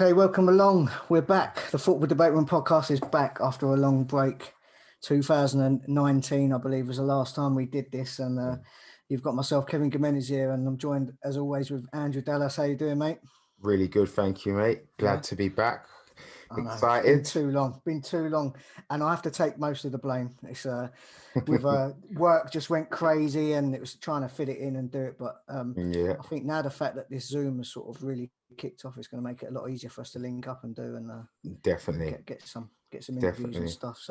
Okay, welcome along. We're back. The Football Debate Room podcast is back after a long break. 2019, I believe, was the last time we did this. And you've got myself, Kevin Gimenez here, and I'm joined, as always, with Andrew Dallas. How you doing, mate? Really good, thank you, mate. Yeah, Glad to be back. I know. It's been Excited. too long. Been too long. And I have to take most of the blame. It's with work just went crazy and it was trying to fit it in and do it. But Yeah, I think now the fact that this Zoom has sort of really kicked off is going to make it a lot easier for us to link up and do and definitely, get some interviews and definitely. stuff.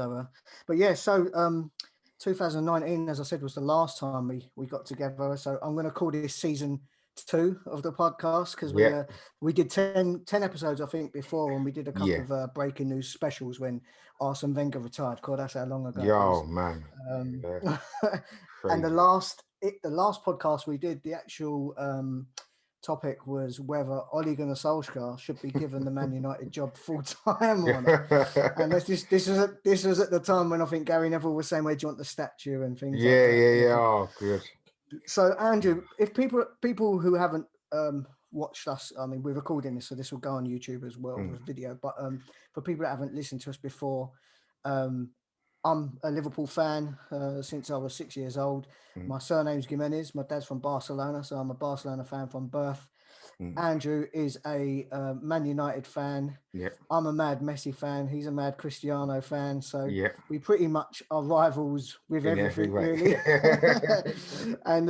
But yeah, 2019, as I said, was the last time we got together. So I'm going to call this season 2 of the podcast because Yeah, we did 10 episodes, I think, before, and we did a couple yeah. of breaking news specials when Arsene Wenger retired. God, that's how long ago it Yo, was. man. Um, Yeah, and the crazy. last podcast we did, the actual topic was whether Ole Gunnar Solskjaer should be given the Man United job full time or not. And this was at the time when I think Gary Neville was saying, "Where do you want the statue?" and things like Yeah, that. yeah, And I yeah. think Oh, good. so. Andrew, if people who haven't watched us, I mean, we're recording this, so this will go on YouTube as well Mm, with video. But for people that haven't listened to us before, um, I'm a Liverpool fan since I was 6 years old. mm, My surname's Gimenez. My dad's from Barcelona, so I'm a Barcelona fan from birth. mm. Andrew is a Man United fan. Yeah, I'm a mad Messi fan. He's a mad Cristiano fan. So yeah. we pretty much are rivals with In every everything, way. really. and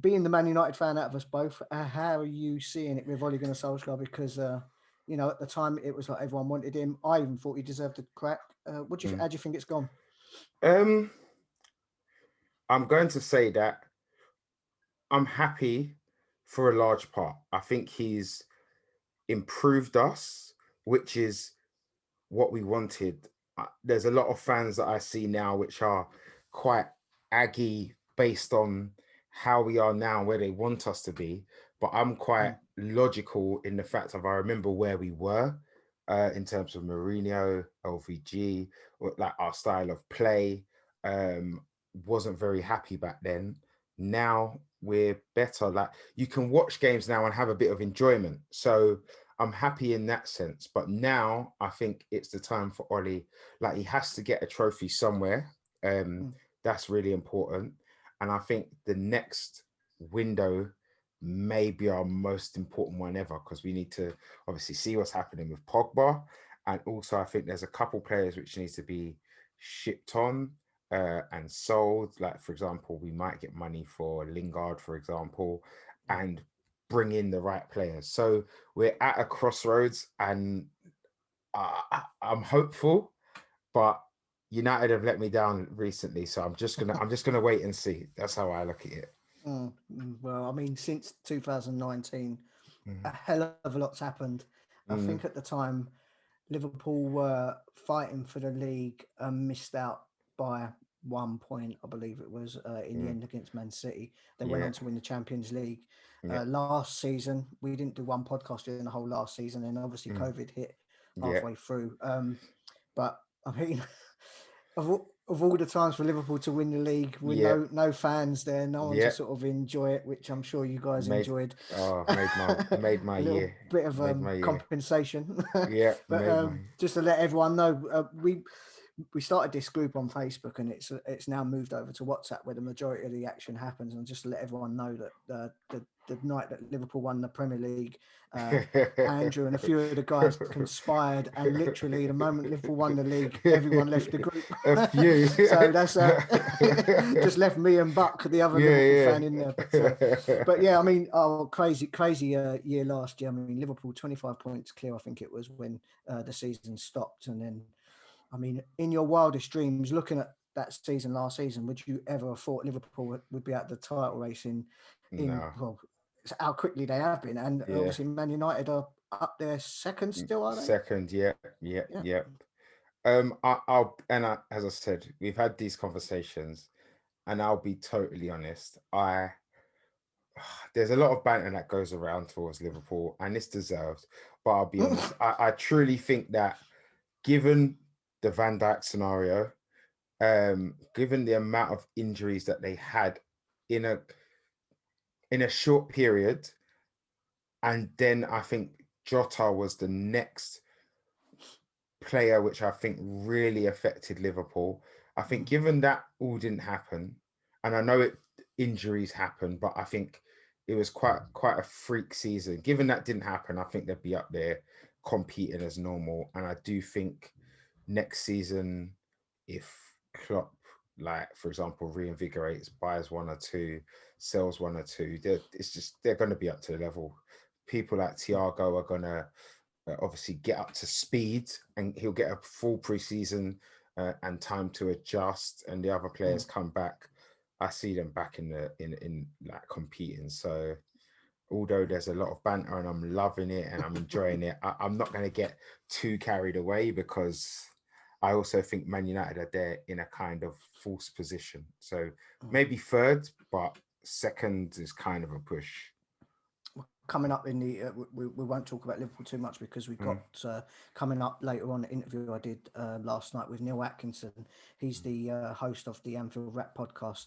being the Man United fan out of us both, how are you seeing it with Ole Gunnar Solskjaer? Because at the time it was like everyone wanted him. I even thought he deserved a crack. Mm. How do you think it's gone? Um, I'm going to say that I'm happy for a large part. I think he's improved us, which is what we wanted. There's a lot of fans that I see now which are quite aggy based on how we are now, where they want us to be. But I'm quite Mm, logical in the fact of I remember where we were in terms of Mourinho, LVG, or like our style of play. Um, wasn't very happy back then. Now we're better. Like you can watch games now and have a bit of enjoyment. So I'm happy in that sense. But now I think it's the time for Ollie. Like he has to get a trophy somewhere. mm. That's really important. And I think the next window may be our most important one ever because we need to obviously see what's happening with Pogba. And also I think there's a couple players which needs to be shipped on and sold. Like for example, we might get money for Lingard, for example, and bring in the right players. So we're at a crossroads, and I'm hopeful, but United have let me down recently, so I'm just gonna wait and see. That's how I look at it. Well, I mean, since 2019, a Mm, hell of a lot's happened. I mm, think at the time Liverpool were fighting for the league and missed out by 1 point, I believe it was, in the mm. end against Man City. They went Yeah, on to win the Champions League. yeah, Last season, we didn't do one podcast during the whole last season, and obviously mm, COVID hit yeah, halfway through. But I mean, of all the times for Liverpool to win the league with yeah, no fans there, no one to yeah. sort of enjoy it, which I'm sure you guys Made enjoyed. made my A little year. bit of Made my year. compensation. Yeah, But made my just to let everyone know, we started this group on Facebook, and it's now moved over to WhatsApp, where the majority of the action happens. And just to let everyone know that the night that Liverpool won the Premier League, Andrew and a few of the guys conspired, and literally the moment Liverpool won the league, everyone left the group. A few. So that's just left me and Buck, the other Liverpool Yeah, fan, in there. But yeah. yeah, I mean, crazy year last year. I mean, Liverpool 25 points clear, I think it was, when the season stopped. And then, I mean, in your wildest dreams, looking at that season last season, would you ever have thought Liverpool would be at the title race in No. well, it's how quickly they have been? And Yeah. obviously Man United are up there second still, are they? Second, yeah, yeah, Yeah. yeah. As I said, we've had these conversations, and I'll be totally honest. There's a lot of banter that goes around towards Liverpool, and it's deserved. But I'll be honest, I truly think that given the Van Dijk scenario, given the amount of injuries that they had in a short period, and then I think Jota was the next player which I think really affected Liverpool. I think given that all didn't happen, and I know injuries happen, but I think it was quite a freak season. Given that didn't happen, I think they'd be up there competing as normal. And I do think next season, if Klopp, like for example, reinvigorates, buys one or two, sells one or two, they're going to be up to the level. People like Thiago are going to obviously get up to speed, and he'll get a full preseason and time to adjust, and the other players come back. I see them back in like competing. So although there's a lot of banter and I'm loving it and I'm enjoying it, I'm not going to get too carried away, because I also think Man United are there in a kind of false position. So maybe third, but second is kind of a push. Coming up in the we won't talk about Liverpool too much, because we've got coming up later on an interview I did last night with Neil Atkinson. He's the host of the Anfield Wrap podcast,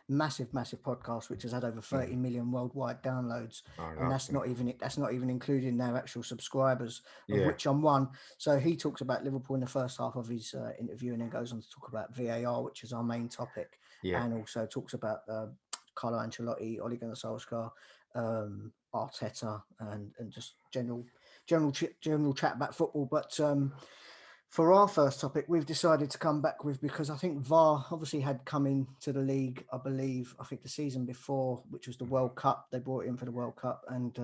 massive podcast, which has had over 30 million worldwide downloads, and that's not even including their actual subscribers, of which I'm one. So he talks about Liverpool in the first half of his interview, and then goes on to talk about VAR, which is our main topic, and also talks about Carlo Ancelotti, Ole Gunnar Solskjaer, Arteta, and just general chat about football. But for our first topic, we've decided to come back with, because I think VAR obviously had come into the league, I think the season before, which was the World Cup. They brought it in for the World Cup, and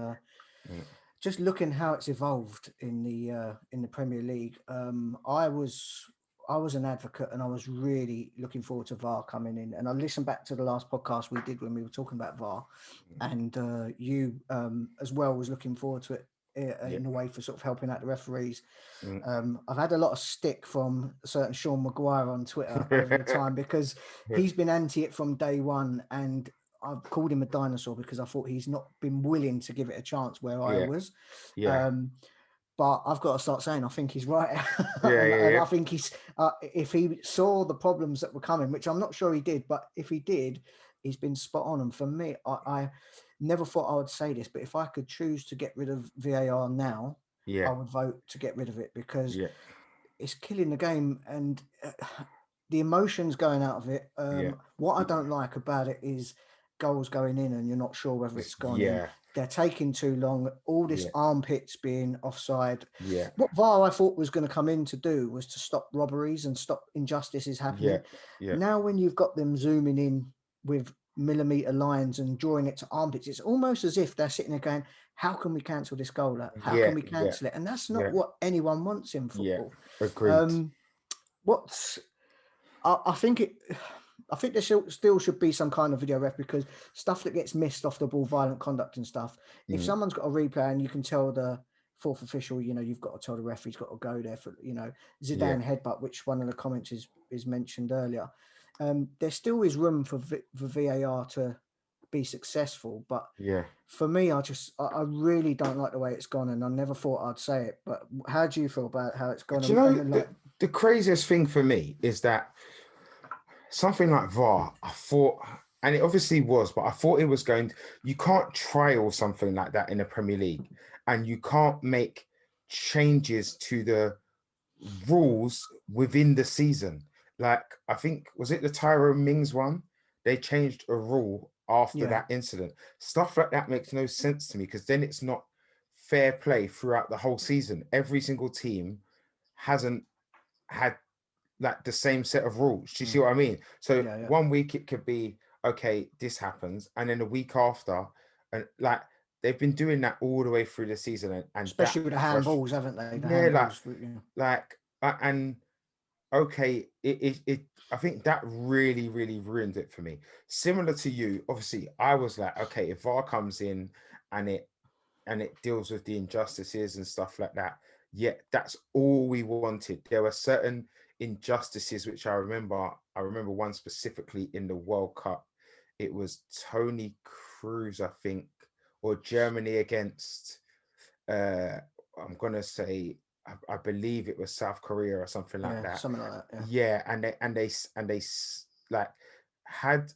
just looking how it's evolved in the Premier League, I was an advocate, and I was really looking forward to VAR coming in. And I listened back to the last podcast we did when we were talking about VAR, and you as well was looking forward to it in a way for sort of helping out the referees. I've had a lot of stick from a certain Sean Maguire on Twitter over the time, because he's been anti it from day one, and I've called him a dinosaur because I thought he's not been willing to give it a chance where I was. But I've got to start saying I think he's right. And I think he's if he saw the problems that were coming, which I'm not sure he did, but if he did, he's been spot on. And for me, I never thought I would say this, but if I could choose to get rid of VAR now, I would vote to get rid of it, because it's killing the game, and the emotions going out of it. What I don't like about it is goals going in and you're not sure whether it's gone in. They're taking too long. All this armpits being offside. What VAR I thought was going to come in to do was to stop robberies and stop injustices happening. Now when you've got them zooming in with millimeter lines and drawing it to armpits, it's almost as if they're sitting there going, how can we cancel this goal? How can we cancel it? And that's not what anyone wants in football. Agreed. I think there still should be some kind of video ref, because stuff that gets missed off the ball, violent conduct and stuff. If someone's got a replay and you can tell the fourth official, you've got to tell the ref he's got to go there for, Zidane headbutt, which one of the comments is mentioned earlier. There still is room for VAR to be successful, but for me, I really don't like the way it's gone, and I never thought I'd say it. But how do you feel about how it's gone? Do you know, the craziest thing for me is that something like VAR, I thought, and it obviously was, but I thought it was you can't trial something like that in the Premier League, and you can't make changes to the rules within the season. Like, I think, was it the Tyrone Mings one? They changed a rule after that incident. Stuff like that makes no sense to me, because then it's not fair play throughout the whole season. Every single team hasn't had like the same set of rules. Do you see what I mean? So 1 week it could be, okay, this happens, and then a week after, and like they've been doing that all the way through the season, and especially with the handballs, haven't they? And okay, it I think that really ruined it for me. Similar to you, obviously, I was like, okay, if VAR comes in and it deals with the injustices and stuff like that, that's all we wanted. There were certain injustices which I remember one specifically in the World Cup. It was Tony Cruz, I think, or Germany against I'm gonna say, I believe it was South Korea or something like that. Something like that. And they like had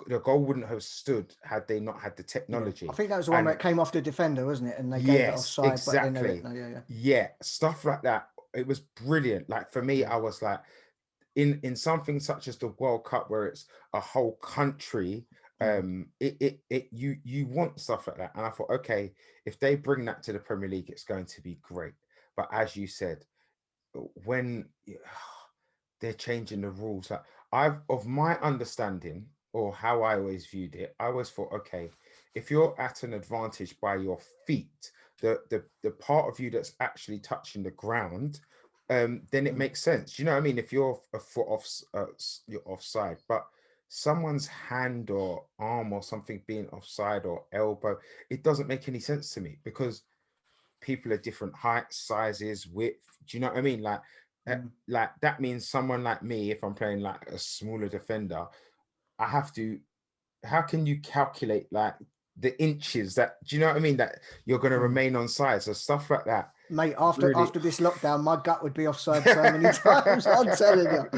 the goal wouldn't have stood had they not had the Yeah, I technology. think that was the one And where it came off the defender, wasn't it? And they gave it yes, offside, but then they let exactly. no, yeah. Yeah, stuff like that. It was brilliant. Like for me, Yeah. I was like, in something such as the World Cup, where it's a whole country, you want stuff like that. And I thought, okay, if they bring that to the Premier League, it's going to be great. But as you said, when they're changing the rules, like of my understanding or how I always viewed it, I always thought, okay, if you're at an advantage by your feet, the part of you that's actually touching the ground, then it makes sense. You know what I mean? If you're a foot off, you're offside, but someone's hand or arm or something being offside or elbow, it doesn't make any sense to me because people are different heights, sizes, width. Do you know what I mean? Like that means someone like me, if I'm playing like a smaller defender, I have to. How can you calculate like the inches that? Do you know what I mean? That you're going to remain on side, so stuff like that. Mate, Really, after this lockdown, my gut would be offside so many times. I'm telling you,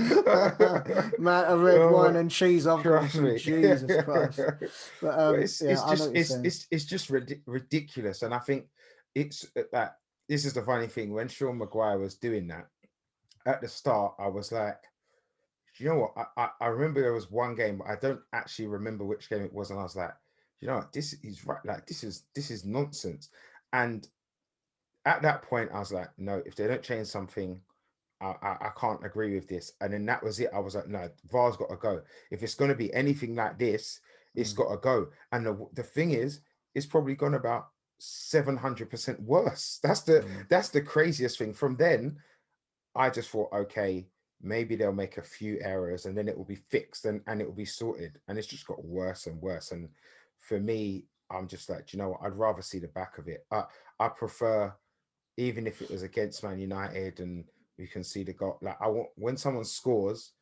man, a red wine oh, and cheese I've gone trust through. me. Jesus Christ! But But yeah, I know what you're saying. it's just ridiculous, and I think it's that this is the funny thing. When Sean Maguire was doing that at the start, I was like, you know what? I remember there was one game, but I don't actually remember which game it was, and I was like, you know what? This is right. Like this is nonsense. And at that point, I was like, no, if they don't change something, I can't agree with this. And then that was it. I was like, no, VAR's got to go. If it's going to be anything like this, it's got to go. And the thing is, it's probably gone about 700% worse. That's the craziest thing. From then, I just thought, okay, maybe they'll make a few errors and then it will be fixed and it will be sorted. And it's just got worse and worse. And for me, I'm just like, you know what? I'd rather see the back of it. I prefer, even if it was against Man United and we can see the goal. Like I want when someone scores,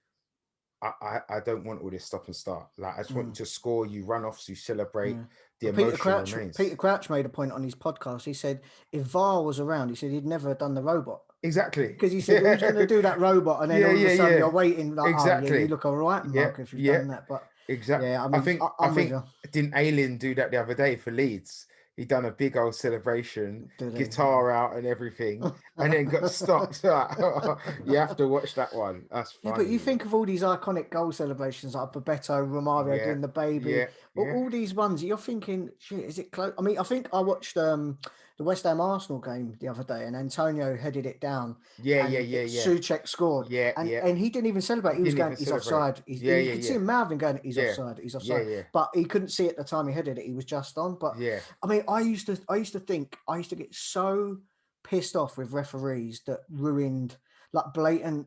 I don't want all this stop and start. Like I just want you to score, you run off, so you celebrate. Yeah. The But emotion remains. Peter Crouch made a point on his podcast. He said if VAR was around, he said he'd never have done the robot Exactly. because he said who's going Yeah. to do that robot, and then Yeah, all of a yeah, sudden yeah. you're waiting like, oh yeah, you Exactly. look all right, Yeah, Mark, if you've yeah. done that. But Exactly. yeah, I I mean, think I I'm with think you. didn't Alien do that the other day for Leeds? He done a big old celebration, Did he? guitar out and everything, and then got stopped. You have to watch that one. That's Yeah, but you funny. think of all these iconic goal celebrations like Bebeto, Romario Yeah, doing the baby, yeah, yeah, all these ones. You're thinking, shit, is it close? I mean, I think I watched the West Ham Arsenal game the other day, and Antonio headed it down, yeah, yeah, and yeah, yeah, Souček scored, yeah, and yeah. he didn't even celebrate. He He was didn't going, even he's celebrate. offside. Yeah, You yeah, could see yeah, him mouthing, going, yeah, he's yeah, offside, yeah, but he couldn't see at the time he headed it. He was just on. But yeah, I mean, I used to think, I used to get so pissed off with referees that ruined like blatant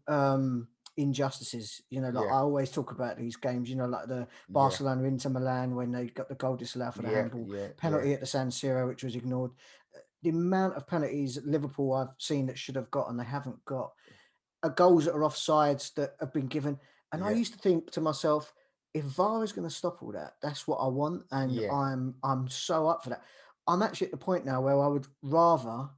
injustices. You know, like yeah, I always talk about these games. You know, like the yeah, Barcelona Inter Milan when they got the goal disallowed for the yeah, handball, yeah, yeah, penalty at the San Siro which was ignored. The amount of penalties at Liverpool I've seen that should have got and they haven't got. Goals that are offsides that have been given. And I yeah, used to think to myself, if VAR is going to stop all that, that's what I want, and yeah, I'm so up for that. I'm actually at the point now where I would rather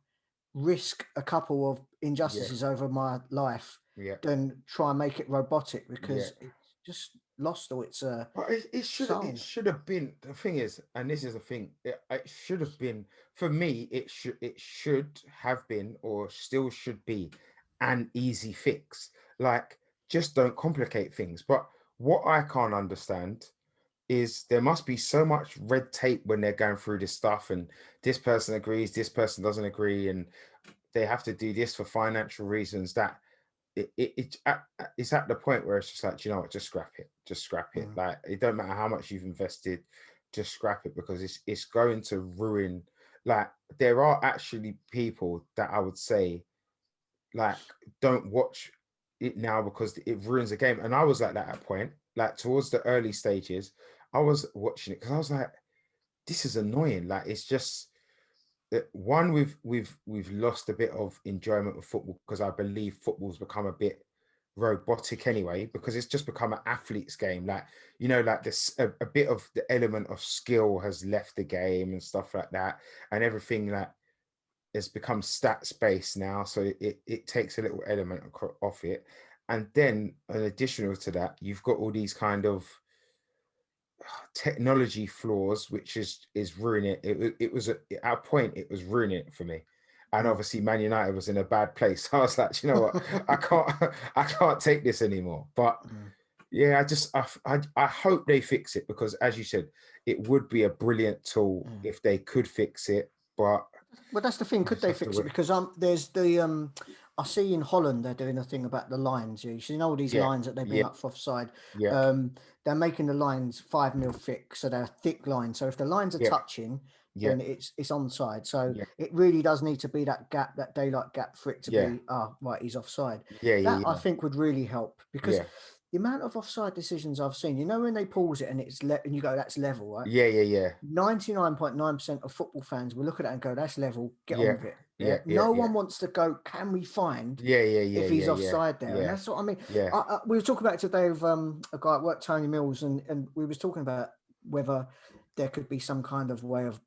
risk a couple of yeah, injustices over my life yeah, than try and make it robotic yeah. because it's just lost all its But it soul. should have been, the thing is, and this is the thing, it should have been, for me, it should have been or still should be an easy fix. Like just don't complicate things. But what I can't understand is there must be so much red tape when they're going through this stuff, and this person agrees, this person doesn't agree, and they have to do this for financial reasons, that it's at the point where it's just like, you know what, just scrap it. Mm. Like it don't matter how much you've invested, just scrap it, because it's going to ruin. Like there are actually people that I would say like don't watch it now because it ruins the game. And I was like that at point, like towards the early stages, I was watching it because I was like, this is annoying. Like it's just one, we've lost a bit of enjoyment of football because I believe football's become a bit robotic anyway, because it's just become an athlete's game. Like, you know, like this a bit of the element of skill has left the game and stuff like that, and everything like has become stats based now, so it takes a little element off it. And then an additional to that, you've got all these kind of technology flaws, which is ruining it. It was at a point it was ruining it for me. And obviously Man United was in a bad place. I was like, you know what, I can't take this anymore. But yeah, I hope they fix it, because as you said, it would be a brilliant tool if they could fix it. But that's the thing. we Could just they have to fix it? wait. Because there's the I see in Holland they're doing a thing about the lines. You see all these Yeah, lines that they bring yeah, up for offside. yeah, They're making the lines 5 mil thick, so they're thick lines. So if the lines are yeah, touching, yeah, then it's onside. So yeah, it really does need to be that gap, that daylight gap, for it to yeah, be right, he's offside. yeah, That yeah, I yeah, think would really help, because yeah, the amount of offside decisions I've seen, when they pause it and it's and you go, that's level, right? yeah, yeah, yeah, 99.9% of football fans will look at that and go, that's level, get on yeah, with it. Yeah. yeah, yeah, No yeah, one wants to go, can we find yeah, yeah, if yeah, he's yeah, yeah, offside there? And yeah, that's what I mean. yeah, We were talking about today of a guy at work, Tony Mills, and we was talking about whether there could be some kind of way of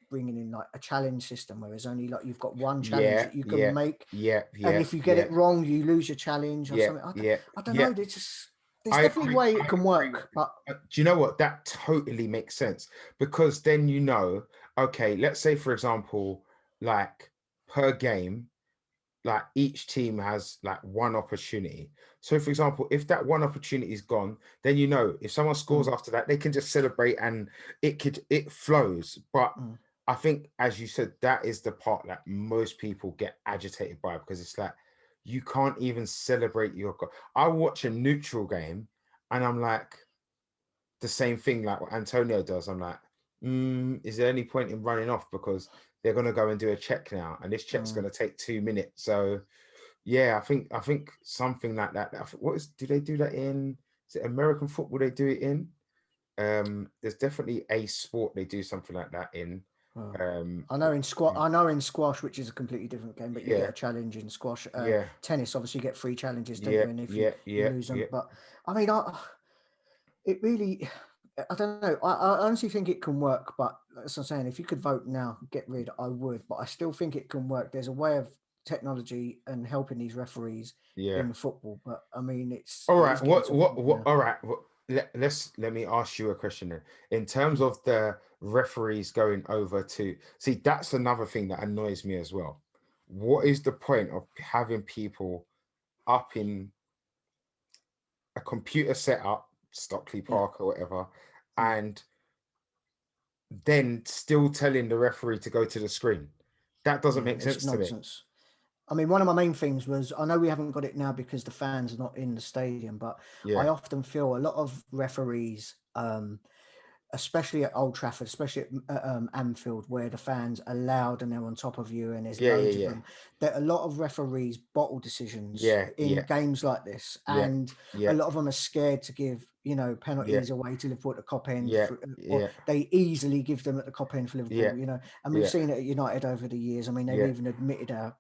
bringing in like a challenge system where there's only like, you've got one challenge yeah, that you can yeah, make. yeah, And yeah, if you get yeah, it wrong, you lose your challenge or yeah, something. yeah, I don't yeah. know. There's definitely a way I it can agree with work, you. but Do you know what? That totally makes sense, because then okay, let's say for example, like per game, like each team has like one opportunity. So for example, if that one opportunity is gone, then if someone scores mm, after that, they can just celebrate and it flows. But mm, I think, as you said, that is the part that most people get agitated by, because it's like you can't even celebrate your goal. I watch a neutral game and I'm like, the same thing like what Antonio does. I'm like, is there any point in running off, because they're going to go and do a check now, and this check's mm. going to take 2 minutes. So yeah, I think something like that. Do they do that in? Is it American football? They do it in. There's definitely a sport they do something like that in. Well, Um, I know in squash, which is a completely different game, but you get yeah, a challenge in squash. yeah, Tennis, obviously, you get 3 challenges, don't yeah, you? And if yeah, you yeah, lose yeah, them, but I mean, it really, I don't know. I honestly think it can work, but as I'm saying, if you could vote now, get rid, I would. But I still think it can work. There's a way of technology and helping these referees yeah. in football, but I mean, All it right. is getting to a point What? now. All right. Let me ask you a question then. In terms of the referees going over to see, that's another thing that annoys me as well. What is the point of having people up in a computer setup, Stockley Yeah. Park or whatever, Mm. and then still telling the referee to go to the screen? That doesn't make It's sense to me. nonsense. I mean, one of my main things was, I know we haven't got it now because the fans are not in the stadium, but I Yeah. often feel a lot of referees, especially at Old Trafford, especially at Anfield, where the fans are loud and they're on top of you and there's Yeah. Yeah. loads of Yeah. them, that a lot of referees bottle decisions Yeah. in Yeah. games like this. Yeah. And a Yeah. lot of them are scared to give, Yeah. penalties away to Liverpool at the Cop End, Yeah. or Yeah. they easily give them at the Cop End for Yeah. Liverpool, and we've Yeah. seen it at United over the years. I mean, they've Yeah. even admitted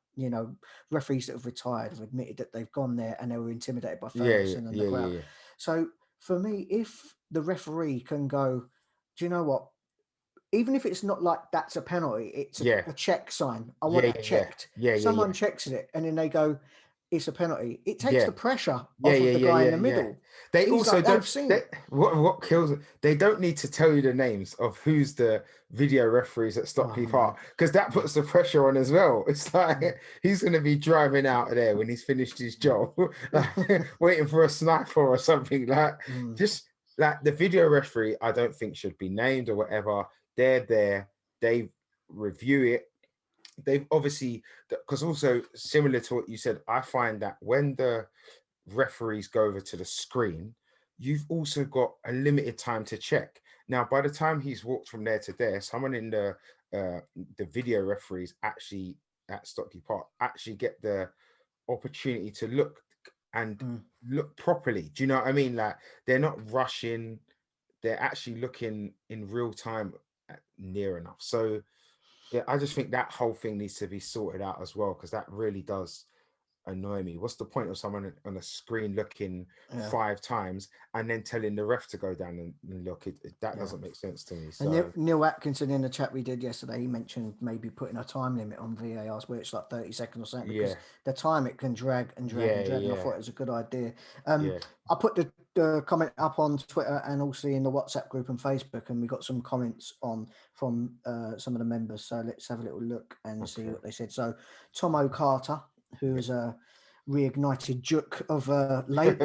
referees that have retired have admitted that they've gone there and they were intimidated by Yeah. Yeah. Ferguson and the Yeah. crowd. Yeah. So for me, if the referee can go, do you know what? Even if it's not like that's a penalty, it's Yeah. a check sign. I want Yeah. that Yeah. checked. Yeah. Yeah. Someone Yeah. checks it and then they go, it's a penalty. It takes Yeah. the pressure Yeah, off of yeah, the yeah, guy in yeah, the yeah. middle. They He's also like, don't. they've seen They, it. what kills it? They don't need to tell you the names of who's the video referees at Stockley Oh no. Park, because that Mm, puts the pressure on as well. It's mm, like he's going to be driving out of there when he's finished his job, like, mm. waiting for a sniper or something. Like, Mm, just like the video referee, I don't think should be named or whatever. They're there. They review it. They've obviously, because also similar to what you said, I find that when the referees go over to the screen, you've also got a limited time to check. Now, by the time he's walked from there to there, someone in the video referees actually at Stockley Park actually get the opportunity to and mm. look properly. Do you know what I mean? Like, they're not rushing; they're actually looking in real time near enough. So yeah, I just think that whole thing needs to be sorted out as well, because that really does annoy me. What's the point of someone on a screen looking Yeah. 5 times and then telling the ref to go down and look? That Yeah. doesn't make sense to me. And So Neil Atkinson in the chat we did yesterday, he mentioned maybe putting a time limit on VARs where it's like 30 seconds or something, because yeah, the time it can drag and drag and yeah, drag. And I yeah, thought it was a good idea. yeah. I put the comment up on Twitter and also in the WhatsApp group and Facebook, and we got some comments from some of the members. So let's have a little look and see Okay. what they said. So Tom O'Carter, who is a reignited juk of late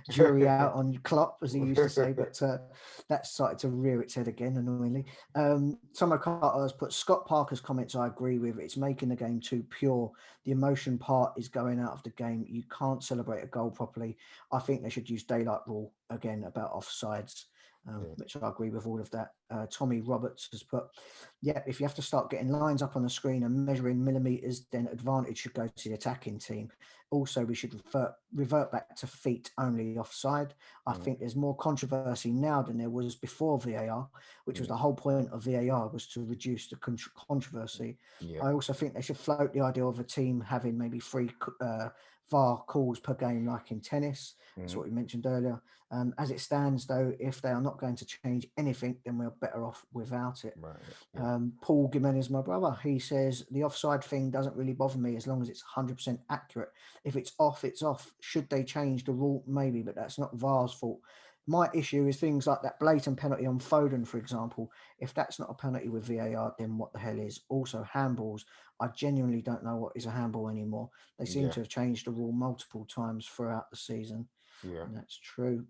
jury out on Klopp, as he used to say, but that started to rear its head again, annoyingly. Tom O'Carter has put Scott Parker's comments I agree with. It's making the game too pure. The emotion part is going out of the game. You can't celebrate a goal properly. I think they should use daylight rule again about offsides. Which I agree with all of that. Tommy Roberts has put, yeah, if you have to start getting lines up on the screen and measuring millimetres, then advantage should go to the attacking team. Also, we should revert back to feet only offside. I think there's more controversy now than there was before VAR, which was the whole point of VAR, was to reduce the controversy. Yeah. I also think they should float the idea of a team having maybe 3 VAR calls per game, like in tennis. That's what we mentioned earlier. As it stands, though, if they are not going to change anything, then we're better off without it. Right. Yeah. Paul Gimenez, my brother, he says the offside thing doesn't really bother me as long as it's 100% accurate. If it's off, it's off. Should they change the rule? Maybe, but that's not VAR's fault. My issue is things like that blatant penalty on Foden, for example. If that's not a penalty with VAR, then what the hell is? Also, handballs. I genuinely don't know what is a handball anymore. They seem Yeah. to have changed the rule multiple times throughout the season. Yeah. And that's true.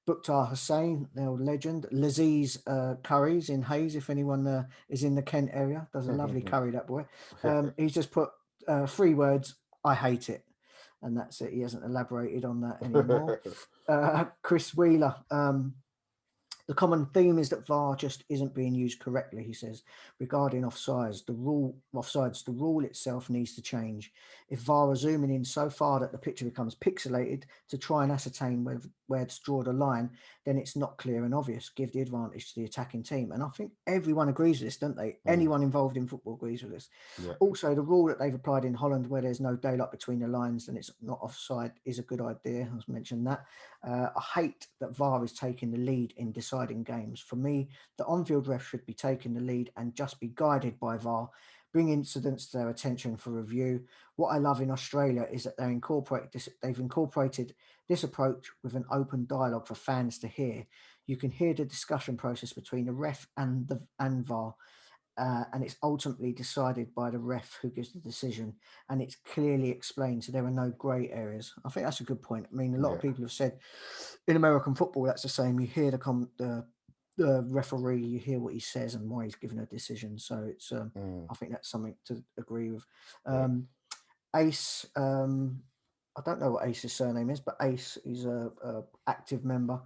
Bukhtar Hussain, their legend. Laziz Curries in Hayes, if anyone is in the Kent area. Does a lovely curry, that boy. He's just put 3 words, I hate it. And that's it. He hasn't elaborated on that anymore. Chris Wheeler, the common theme is that VAR just isn't being used correctly, he says. Regarding offsides, the rule itself needs to change. If VAR are zooming in so far that the picture becomes pixelated to try and ascertain where to draw the line, then it's not clear and obvious. Give the advantage to the attacking team. And I think everyone agrees with this, don't they? Anyone involved in football agrees with this. Yeah. Also, the rule that they've applied in Holland, where there's no daylight between the lines and it's not offside, is a good idea. I've mentioned that. I hate that VAR is taking the lead in deciding games. For me, the on-field ref should be taking the lead and just be guided by VAR. Bring incidents to their attention for review. What I love in Australia is that they've incorporated this approach with an open dialogue for fans to hear. You can hear the discussion process between the ref and VAR. And it's ultimately decided by the ref who gives the decision, and it's clearly explained, so there are no grey areas. I think that's a good point. I mean, a lot of people have said in American football that's the same. You hear the referee, you hear what he says and why he's given a decision. So it's I think that's something to agree with. Ace, I don't know what Ace's surname is, but Ace is a active member.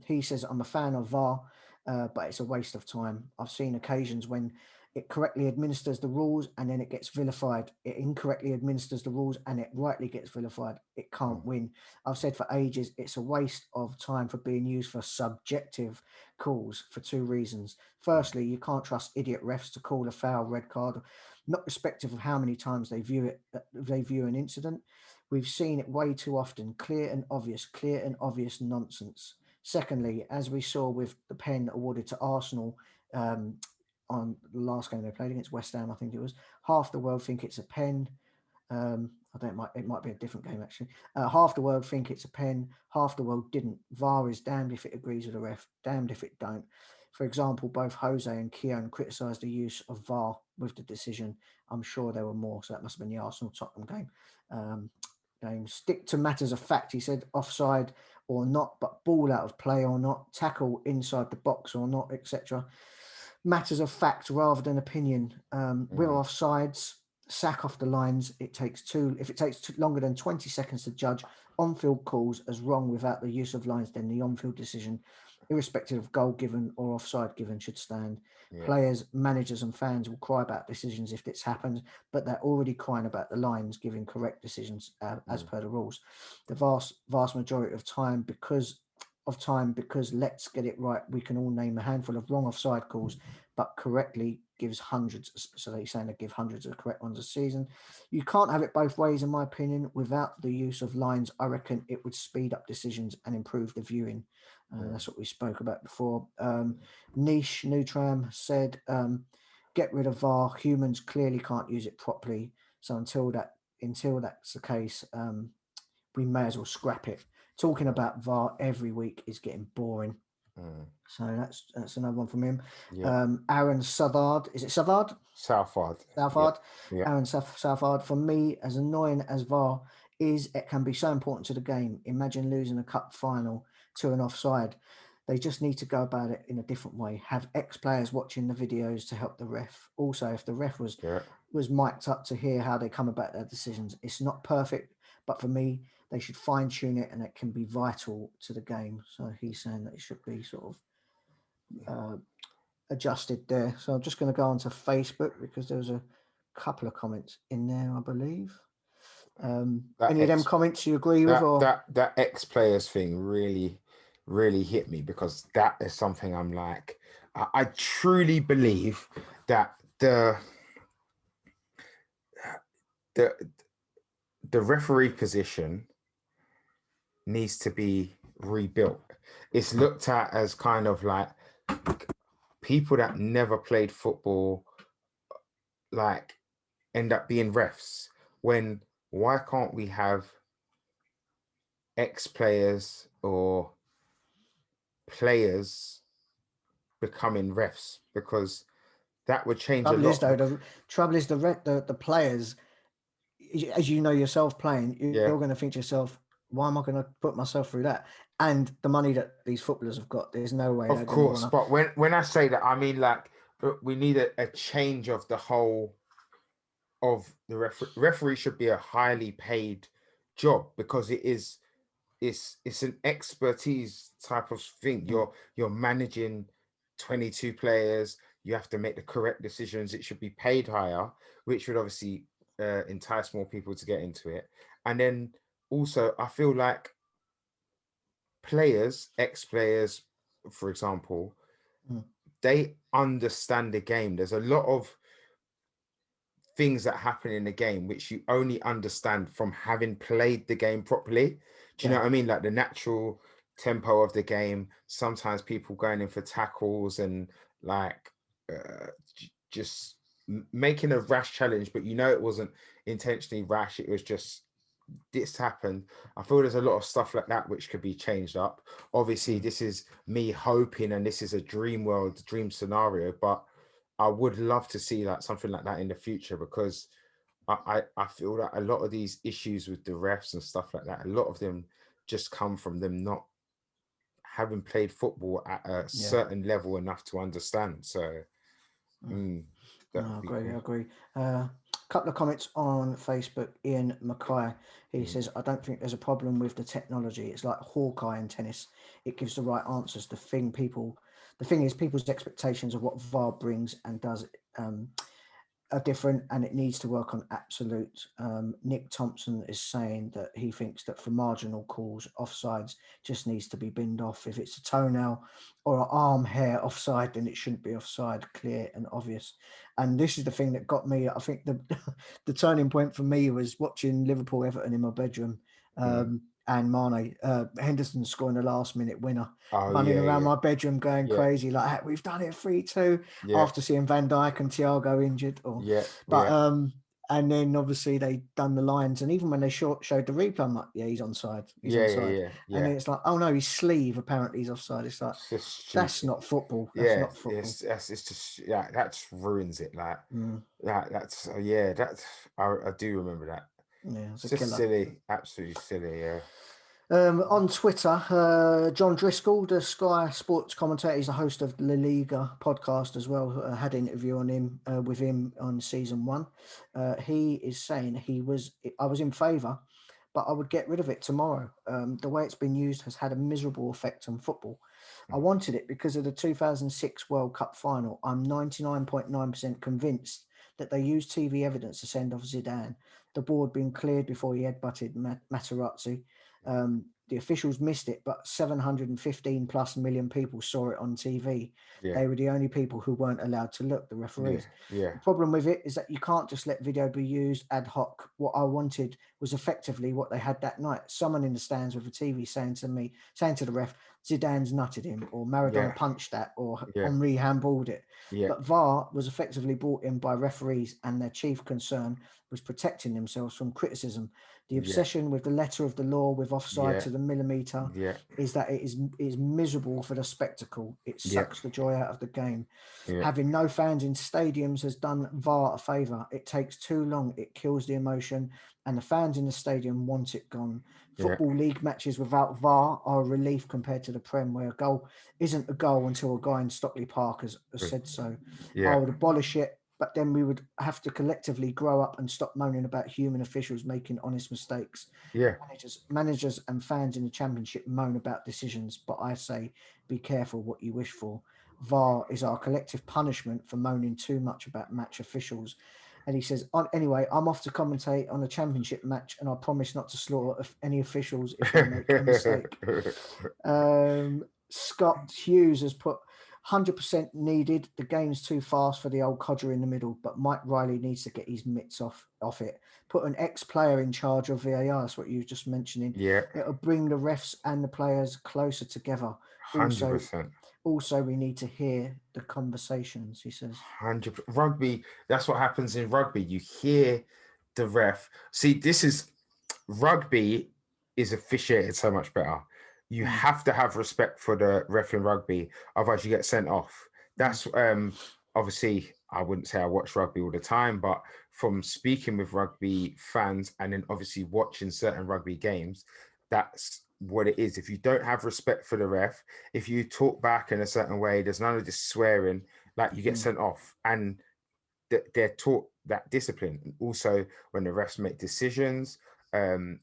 He says, I'm a fan of VAR, but it's a waste of time. I've seen occasions when it correctly administers the rules and then it gets vilified. It incorrectly administers the rules and it rightly gets vilified. It can't win. I've said for ages, it's a waste of time for being used for subjective calls for 2 reasons. Firstly, you can't trust idiot refs to call a foul, red card, not respective of how many times they view an incident. We've seen it way too often, clear and obvious nonsense. Secondly, as we saw with the pen awarded to Arsenal on the last game they played against West Ham, I think it was, half the world think it's a pen. It might be a different game actually. Half the world think it's a pen, half the world didn't. VAR is damned if it agrees with the ref, damned if it don't. For example, both Jose and Keown criticised the use of VAR with the decision. I'm sure there were more, so that must have been the Arsenal-Tottenham game. Stick to matters of fact, he said, offside or not, but ball out of play or not, tackle inside the box or not, etc. Matters of fact rather than opinion. With offsides, sack off the lines. If it takes longer than 20 seconds to judge on-field calls as wrong without the use of lines, then the on-field decision, irrespective of goal given or offside given, should stand. Players, managers and fans will cry about decisions if this happens, but they're already crying about the lines giving correct decisions as per the rules. The vast majority of time, because of time because let's get it right. We can all name a handful of wrong offside calls, but correctly gives hundreds. So they're saying they give hundreds of correct ones a season. You can't have it both ways, in my opinion. Without the use of lines, I reckon it would speed up decisions and improve the viewing. That's what we spoke about before. Niche Nutram said, get rid of VAR. Humans clearly can't use it properly. So until that's the case, we may as well scrap it. Talking about VAR every week is getting boring. So that's another one from him. Yeah. Aaron Southard. Is it Southard? Southard. Southard. Yeah. Aaron Southard. For me, as annoying as VAR is, it can be so important to the game. Imagine losing a cup final to an offside. They just need to go about it in a different way. Have ex-players watching the videos to help the ref. Also, if the ref was mic'd up to hear how they come about their decisions, it's not perfect, but for me, they should fine tune it, and it can be vital to the game. So he's saying that it should be sort of adjusted there. So I'm just going to go onto Facebook because there was a couple of comments in there, I believe. Any of them comments you agree with? Or that ex-players thing really hit me, because that is something I'm like, I truly believe that the referee position needs to be rebuilt. It's looked at as kind of like people that never played football like end up being refs, when why can't we have ex-players or players becoming refs? Because that would change a lot. The trouble is the players, as you know yourself playing, you're going to think to yourself, why am I going to put myself through that? And the money that these footballers have got, there's no way. Of course, but when I say that, I mean like we need a change of the whole of the referee should be a highly paid job, because it's an expertise type of thing. You're managing 22 players. You have to make the correct decisions. It should be paid higher, which would obviously entice more people to get into it. And then also, I feel like players, ex-players, for example, they understand the game. There's a lot of things that happen in the game which you only understand from having played the game properly. Do you know what I mean? Like the natural tempo of the game, sometimes people going in for tackles and like just making a rash challenge, but it wasn't intentionally rash, it was just this happened. I feel there's a lot of stuff like that which could be changed up. Obviously, this is me hoping, and this is a dream world, dream scenario, but I would love to see that something like that in the future, because I feel that a lot of these issues with the refs and stuff like that, a lot of them just come from them not having played football at a certain level enough to understand. So I agree. Couple of comments on Facebook. Ian Mackay, he says, I don't think there's a problem with the technology. It's like Hawkeye in tennis. It gives the right answers. The thing is people's expectations of what VAR brings and does are different, and it needs to work on absolute. Nick Thompson is saying that he thinks that for marginal calls, offsides just needs to be binned off. If it's a toenail or an arm hair offside, then it shouldn't be offside, clear and obvious. And this is the thing that got me. I think the turning point for me was watching Liverpool Everton in my bedroom. And Mane, Henderson scoring a last-minute winner, running around my bedroom going crazy, like, we've done it 3-2 after seeing Van Dijk and Thiago injured. And then obviously they done the lines, and even when they showed the replay, I'm like, he's onside. He's onside. And then it's like, oh no, his sleeve apparently is offside. It's like, that's not football. That's not football. It's just that just ruins it. Like that's I do remember that. Yeah, it's just silly, absolutely silly. On Twitter, John Driscoll, the Sky Sports commentator, he's the host of the La Liga podcast as well. Had an interview on him with him on season 1. He is saying I was in favour, but I would get rid of it tomorrow. The way it's been used has had a miserable effect on football. I wanted it because of the 2006 World Cup final. I'm 99.9% convinced that they used TV evidence to send off Zidane. The board being cleared before he headbutted Materazzi. the officials missed it, but 715 plus million people saw it on TV. Yeah. They were the only people who weren't allowed to look, the Yeah. referees. Yeah. The problem with it is that you can't just let video be used ad hoc. What I wanted was effectively what they had that night. Someone in the stands with a TV saying to the ref, Zidane's nutted him, or Maradona Yeah. punched that, or Yeah. Henri handballed it. Yeah. But VAR was effectively brought in by referees, and their chief concern was protecting themselves from criticism. The obsession with the letter of the law, with offside to the millimetre, Yeah. is that it is miserable for the spectacle. It sucks the joy out of the game. Yeah. Having no fans in stadiums has done VAR a favour. It takes too long. It kills the emotion, and the fans in the stadium want it gone. Football League matches without VAR are a relief compared to the Prem, where a goal isn't a goal until a guy in Stockley Park has said so. Yeah. I would abolish it, but then we would have to collectively grow up and stop moaning about human officials making honest mistakes. Yeah. Managers and fans in the Championship moan about decisions, but I say be careful what you wish for. VAR is our collective punishment for moaning too much about match officials. And he says, anyway, I'm off to commentate on a Championship match, and I promise not to slaughter any officials if they make a mistake. Scott Hughes has put 100% needed. The game's too fast for the old codger in the middle, but Mike Riley needs to get his mitts off it. Put an ex-player in charge of VAR. That's what you were just mentioning. Yeah. It'll bring the refs and the players closer together. 100%. Also, we need to hear the conversations, he says. 100%. Rugby, that's what happens in rugby. You hear the ref. See, rugby is officiated so much better. You have to have respect for the ref in rugby, otherwise you get sent off. That's obviously, I wouldn't say I watch rugby all the time, but from speaking with rugby fans and then obviously watching certain rugby games, that's what it is. If you don't have respect for the ref, if you talk back in a certain way, there's none of this swearing, like you get sent off. And they're taught that discipline. And also, when the refs make decisions,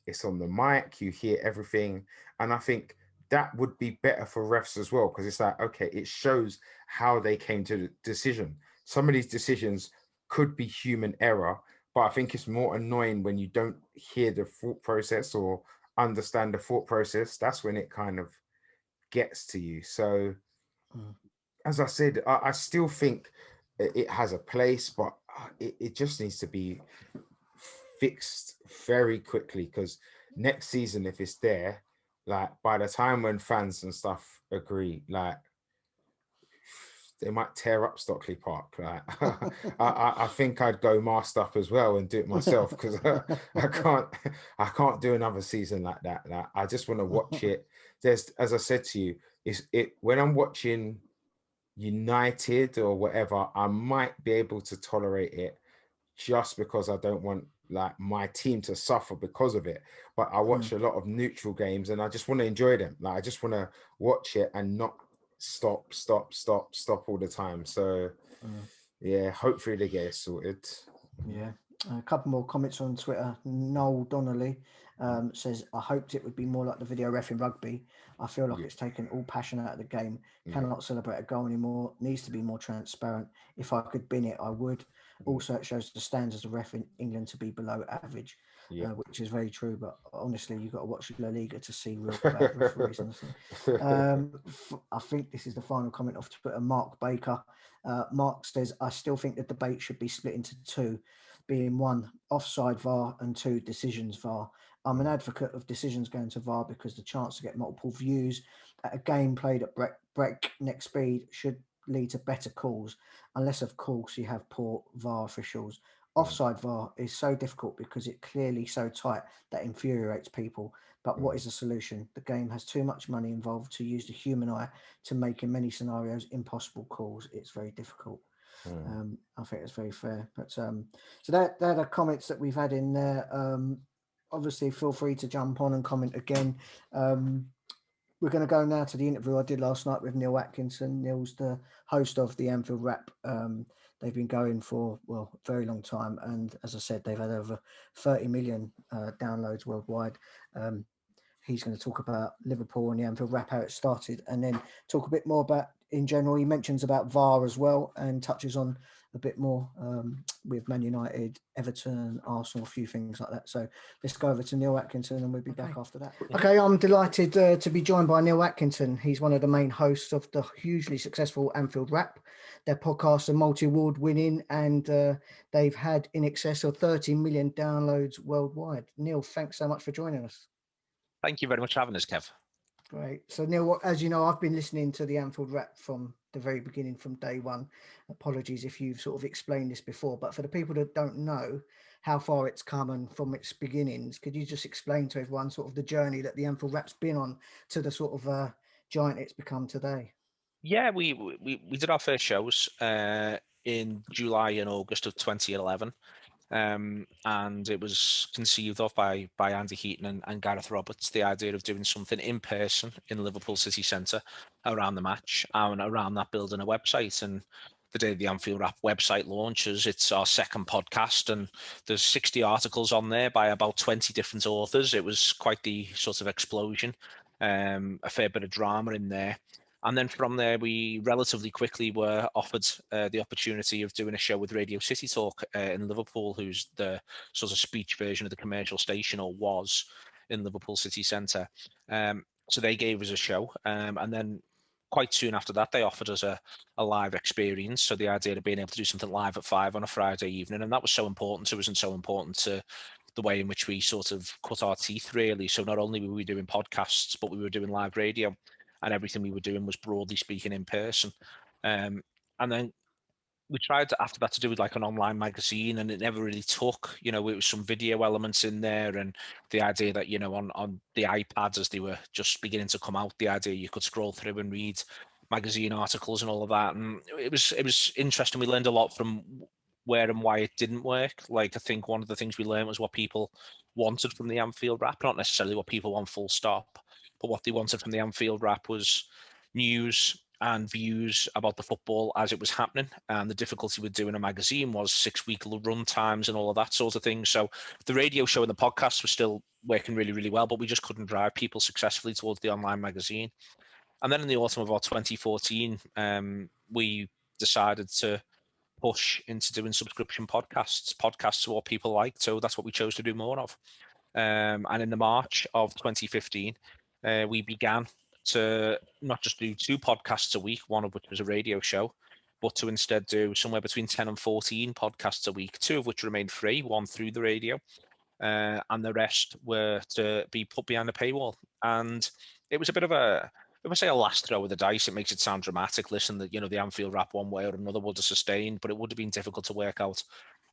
it's on the mic, you hear everything. And I think that would be better for refs as well, because it's like, okay, it shows how they came to the decision. Some of these decisions could be human error, but I think it's more annoying when you don't hear the thought process or understand the thought process. That's when it kind of gets to you. So as I said, I still think it has a place, but it just needs to be fixed very quickly, because next season, if it's there, like by the time when fans and stuff agree, like they might tear up Stockley Park. Like I think I'd go masked up as well and do it myself, because I can't do another season like that. Like, I just want to watch it. There's, as I said to you, when I'm watching United or whatever, I might be able to tolerate it just because I don't want like my team to suffer because of it. But I watch a lot of neutral games and I just want to enjoy them. Like I just want to watch it and not stop all the time. So yeah, hopefully they get it sorted. Yeah. A couple more comments on Twitter. Noel Donnelly says, I hoped it would be more like the video ref in rugby. I feel like it's taken all passion out of the game. Cannot celebrate a goal anymore. Needs to be more transparent. If I could bin it, I would. Also, it shows the standards of ref in England to be below average, which is very true. But honestly, you've got to watch La Liga to see real bad referees. I think this is the final comment off Twitter. Mark Baker. Mark says, I still think the debate should be split into two, being one, offside VAR, and two, decisions VAR. I'm an advocate of decisions going to VAR because the chance to get multiple views at a game played at breakneck speed should lead to better calls, unless, of course, you have poor VAR officials. Offside VAR is so difficult because it's clearly so tight that infuriates people. But what is the solution? The game has too much money involved to use the human eye to make, in many scenarios, impossible calls. It's very difficult. I think it's very fair. But so they're the comments that we've had in there. Obviously, feel free to jump on and comment again. We're going to go now to the interview I did last night with Neil Atkinson. Neil's the host of the Anfield Wrap. They've been going for, a very long time. And as I said, they've had over 30 million downloads worldwide. He's going to talk about Liverpool and the Anfield Wrap, how it started, and then talk a bit more about, in general, he mentions about VAR as well and touches on a bit more with Man United, Everton, Arsenal, a few things like that. So let's go over to Neil Atkinson and we'll be back after that. Okay, I'm delighted to be joined by Neil Atkinson. He's one of the main hosts of the hugely successful Anfield Wrap. Their podcasts are multi-award winning and they've had in excess of 30 million downloads worldwide. Neil, thanks so much for joining us. Thank you very much for having us, Kev. Great. So Neil, as you know, I've been listening to the Anfield Wrap from the very beginning, from day one. Apologies if you've sort of explained this before, but for the people that don't know how far it's come and from its beginnings, could you just explain to everyone sort of the journey that the Anfield Wrap's been on to the sort of giant it's become today? Yeah, we did our first shows in July and August of 2011. And it was conceived of by Andy Heaton and Gareth Roberts, the idea of doing something in person in Liverpool City Centre around the match and around that building a website. And the day the Anfield Wrap website launches, it's our second podcast, and there's 60 articles on there by about 20 different authors. It was quite the sort of explosion, a fair bit of drama in there. And then from there, we relatively quickly were offered the opportunity of doing a show with Radio City Talk in Liverpool, who's the sort of speech version of the commercial station, or was, in Liverpool City Centre. So they gave us a show. And then quite soon after that, they offered us a live experience. So the idea of being able to do something live at 5 on a Friday evening. And that was so important to us and so important to the way in which we sort of cut our teeth, really. So not only were we doing podcasts, but we were doing live radio. And everything we were doing was, broadly speaking, in person. And then we tried after that to do with like an online magazine, and it never really took. It was some video elements in there, and the idea that, on the iPads, as they were just beginning to come out, the idea you could scroll through and read magazine articles and all of that. And it was interesting. We learned a lot from where and why it didn't work. Like, I think one of the things we learned was what people wanted from the Anfield Wrap, not necessarily what people want full stop, but what they wanted from the Anfield Wrap was news and views about the football as it was happening. And the difficulty with doing a magazine was 6-week run times and all of that sort of thing. So the radio show and the podcast were still working really, really well, but we just couldn't drive people successfully towards the online magazine. And then in the autumn of our 2014, we decided to push into doing subscription podcasts are what people like. So that's what we chose to do more of. And in the March of 2015, we began to not just do 2 podcasts a week, one of which was a radio show, but to instead do somewhere between 10 and 14 podcasts a week, 2 of which remained free, one through the radio, and the rest were to be put behind a paywall. And it was a bit of if I say a last throw of the dice, it makes it sound dramatic. Listen, the Anfield Wrap one way or another would have sustained, but it would have been difficult to work out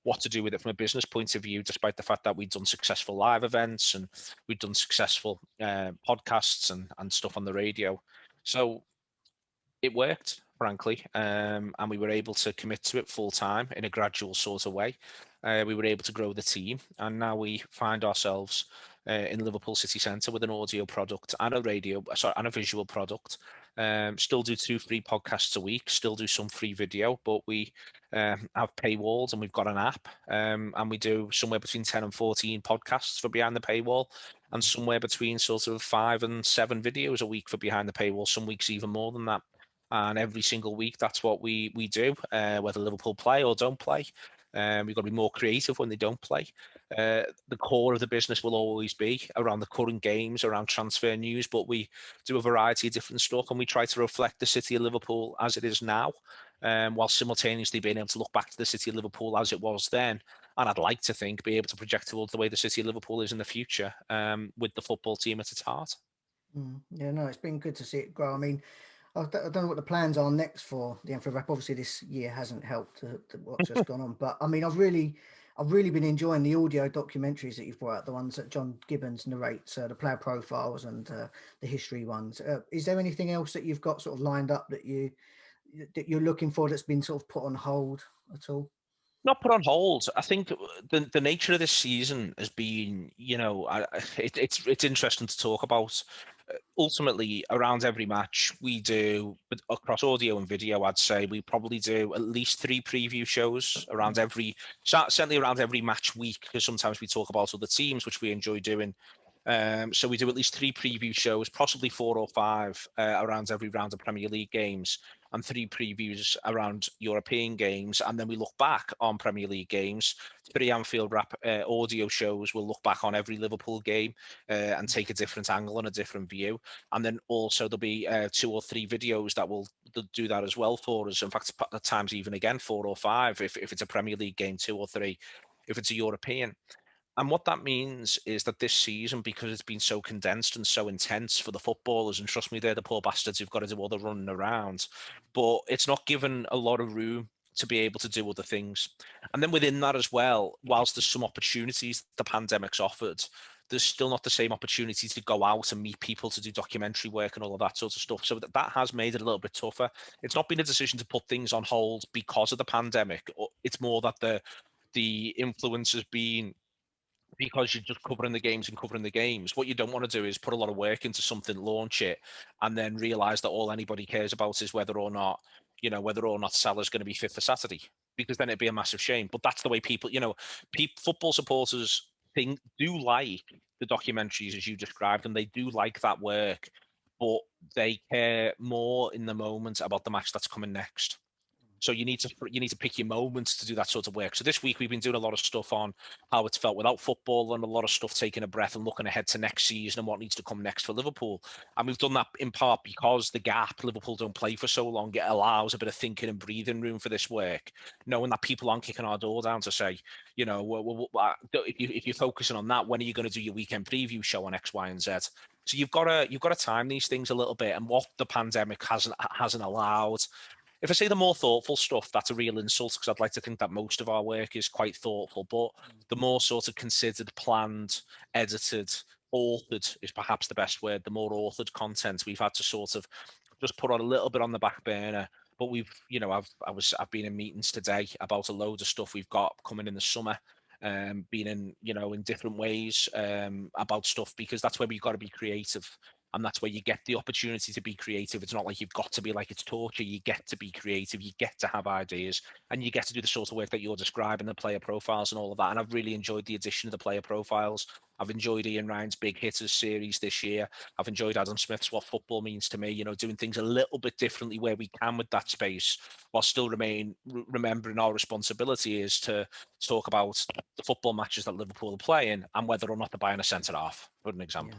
what to do with it from a business point of view, despite the fact that we'd done successful live events and we'd done successful podcasts and stuff on the radio. So it worked, frankly, and we were able to commit to it full time in a gradual sort of way. We were able to grow the team, and now we find ourselves in Liverpool City Centre with an audio product and a visual product. Still do 2 free podcasts a week, still do some free video, but we have paywalls and we've got an app, and we do somewhere between 10 and 14 podcasts for behind the paywall, and somewhere between sort of 5 and 7 videos a week for behind the paywall, some weeks even more than that. And every single week, that's what we do, whether Liverpool play or don't play. We've got to be more creative when they don't play. The core of the business will always be around the current games, around transfer news, but we do a variety of different stuff, and we try to reflect the city of Liverpool as it is now, while simultaneously being able to look back to the city of Liverpool as it was then. And I'd like to think be able to project towards the way the city of Liverpool is in the future, with the football team at its heart. Yeah, no, it's been good to see it grow. I mean, I don't know what the plans are next for the Anfield Wrap. Obviously, this year hasn't helped to what's just gone on. But I mean, I've really been enjoying the audio documentaries that you've brought out, the ones that John Gibbons narrates, the player profiles and the history ones. Is there anything else that you've got sort of lined up that you're looking for that's been sort of put on hold at all? Not put on hold. I think the nature of this season has been, it's interesting to talk about. Ultimately, around every match we do, across audio and video, I'd say we probably do at least 3 preview shows certainly around every match week, because sometimes we talk about other teams, which we enjoy doing So we do at least 3 preview shows, possibly 4 or 5 around every round of Premier League games, and 3 previews around European games. And then we look back on Premier League games. 3 Anfield Wrap audio shows will look back on every Liverpool game and take a different angle and a different view. And then also there'll be 2 or 3 videos that will do that as well for us. In fact, at times even again 4 or 5 if it's a Premier League game, 2 or 3 if it's a European. And what that means is that this season, because it's been so condensed and so intense for the footballers, and trust me, they're the poor bastards who've got to do all the running around, but it's not given a lot of room to be able to do other things. And then within that as well, whilst there's some opportunities the pandemic's offered, there's still not the same opportunity to go out and meet people to do documentary work and all of that sort of stuff. So that has made it a little bit tougher. It's not been a decision to put things on hold because of the pandemic. It's more that the influence has been because you're just covering the games and covering the games. What you don't want to do is put a lot of work into something, launch it, and then realize that all anybody cares about is whether or not, whether or not Salah's going to be fit for Saturday, because then it'd be a massive shame. But that's the way people, football supporters do like the documentaries as you described, and they do like that work, but they care more in the moment about the match that's coming next. So you need to pick your moments to do that sort of work. So this week we've been doing a lot of stuff on how it's felt without football, and a lot of stuff taking a breath and looking ahead to next season and what needs to come next for Liverpool. And we've done that in part because the gap, Liverpool don't play for so long, it allows a bit of thinking and breathing room for this work, knowing that people aren't kicking our door down to say, if you're focusing on that, when are you going to do your weekend preview show on X, Y, and Z? So you've got to time these things a little bit, and what the pandemic hasn't allowed. If I say the more thoughtful stuff, that's a real insult, because I'd like to think that most of our work is quite thoughtful, but the more sort of considered, planned, edited, authored is perhaps the best word. The more authored content we've had to sort of just put on a little bit on the back burner. But I've been in meetings today about a load of stuff we've got coming in the summer, been in different ways about stuff, because that's where we've got to be creative. And that's where you get the opportunity to be creative. It's not like you've got to be like it's torture. You get to be creative. You get to have ideas, and you get to do the sort of work that you're describing, the player profiles and all of that. And I've really enjoyed the addition of the player profiles. I've enjoyed Ian Ryan's Big Hitters series this year. I've enjoyed Adam Smith's What Football Means to Me, doing things a little bit differently where we can with that space, while still remembering our responsibility is to talk about the football matches that Liverpool are playing and whether or not they're buying a centre-half, for an example.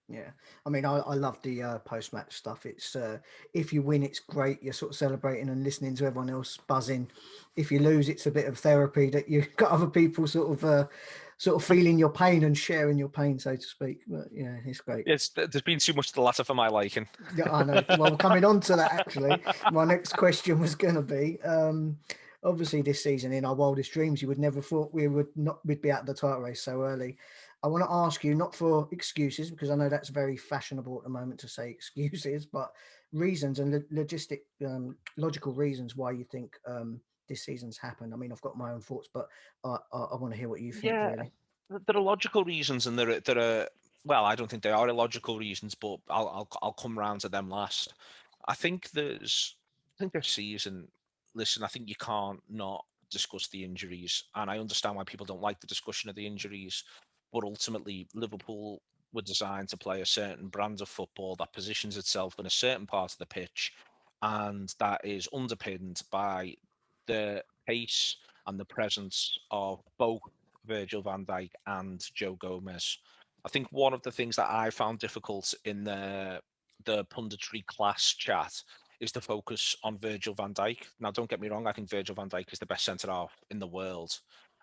Yeah, I mean, I love the post-match stuff. It's if you win, it's great. You're sort of celebrating and listening to everyone else buzzing. If you lose, it's a bit of therapy that you've got other people sort of feeling your pain and sharing your pain, so to speak. But yeah, it's great. There's been too much of the latter for my liking. Yeah, I know. Well, we're coming on to that actually. My next question was going to be, obviously this season, in our wildest dreams, you would never thought we'd be out of the title race so early. I want to ask you, not for excuses, because I know that's very fashionable at the moment to say excuses, but reasons and logical reasons why you think this season's happened. I mean, I've got my own thoughts, but I want to hear what you think. Yeah, really. there are logical reasons, and there are well, I don't think they are illogical reasons, but I'll come round to them last. I think this season. Listen, I think you can't not discuss the injuries, and I understand why people don't like the discussion of the injuries. But ultimately, Liverpool were designed to play a certain brand of football that positions itself in a certain part of the pitch, and that is underpinned by the pace and the presence of both Virgil van Dijk and Joe Gomez. I think one of the things that I found difficult in the punditry class chat is to focus on Virgil van Dijk. Now, don't get me wrong, I think Virgil van Dijk is the best centre half in the world.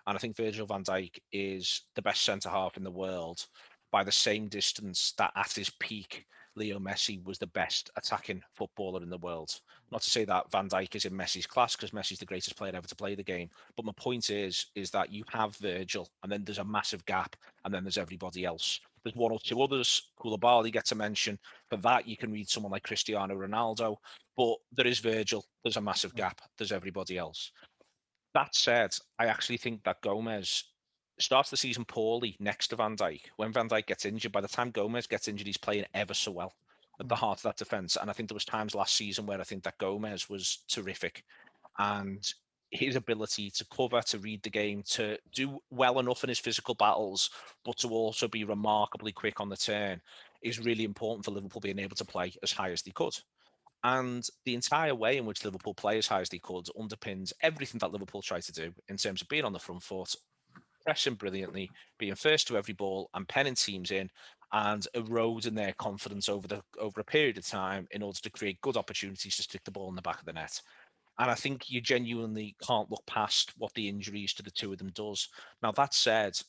And I think Virgil van Dijk is the best centre half in the world by the same distance that at his peak, Leo Messi was the best attacking footballer in the world. Not to say that Van Dijk is in Messi's class, because Messi's the greatest player ever to play the game. But my point is that you have Virgil, and then there's a massive gap, and then there's everybody else. There's one or two others. Koulibaly gets a mention. For that, you can read someone like Cristiano Ronaldo. But there is Virgil. There's a massive gap. There's everybody else. That said, I actually think that Gomez starts the season poorly next to Van Dijk. When Van Dijk gets injured, by the time Gomez gets injured, he's playing ever so well at the heart of that defence. And I think there was times last season where I think that Gomez was terrific. And his ability to cover, to read the game, to do well enough in his physical battles, but to also be remarkably quick on the turn is really important for Liverpool being able to play as high as they could. And the entire way in which Liverpool play as high as they could underpins everything that Liverpool try to do in terms of being on the front foot, pressing brilliantly, being first to every ball and penning teams in and eroding their confidence over a period of time in order to create good opportunities to stick the ball in the back of the net. And I think you genuinely can't look past what the injuries to the two of them does. Now, that said,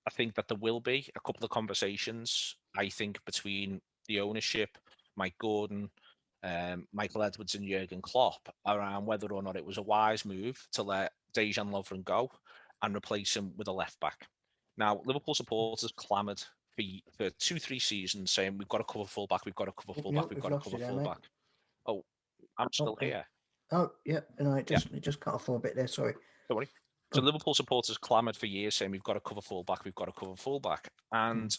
I think that there will be a couple of conversations, I think, between the ownership, Mike Gordon, Michael Edwards and Jurgen Klopp around whether or not it was a wise move to let Dejan Lovren go and replace him with a left back. Now, Liverpool supporters clamoured for 2-3 seasons saying, we've got to cover fullback, we've got to cover fullback, we've got to cover fullback. Oh, I'm still here. Oh, yeah, no, it just cut off for a bit there. Sorry. Don't worry. So Liverpool supporters clamoured for years saying we've got to cover fullback, we've got to cover fullback, and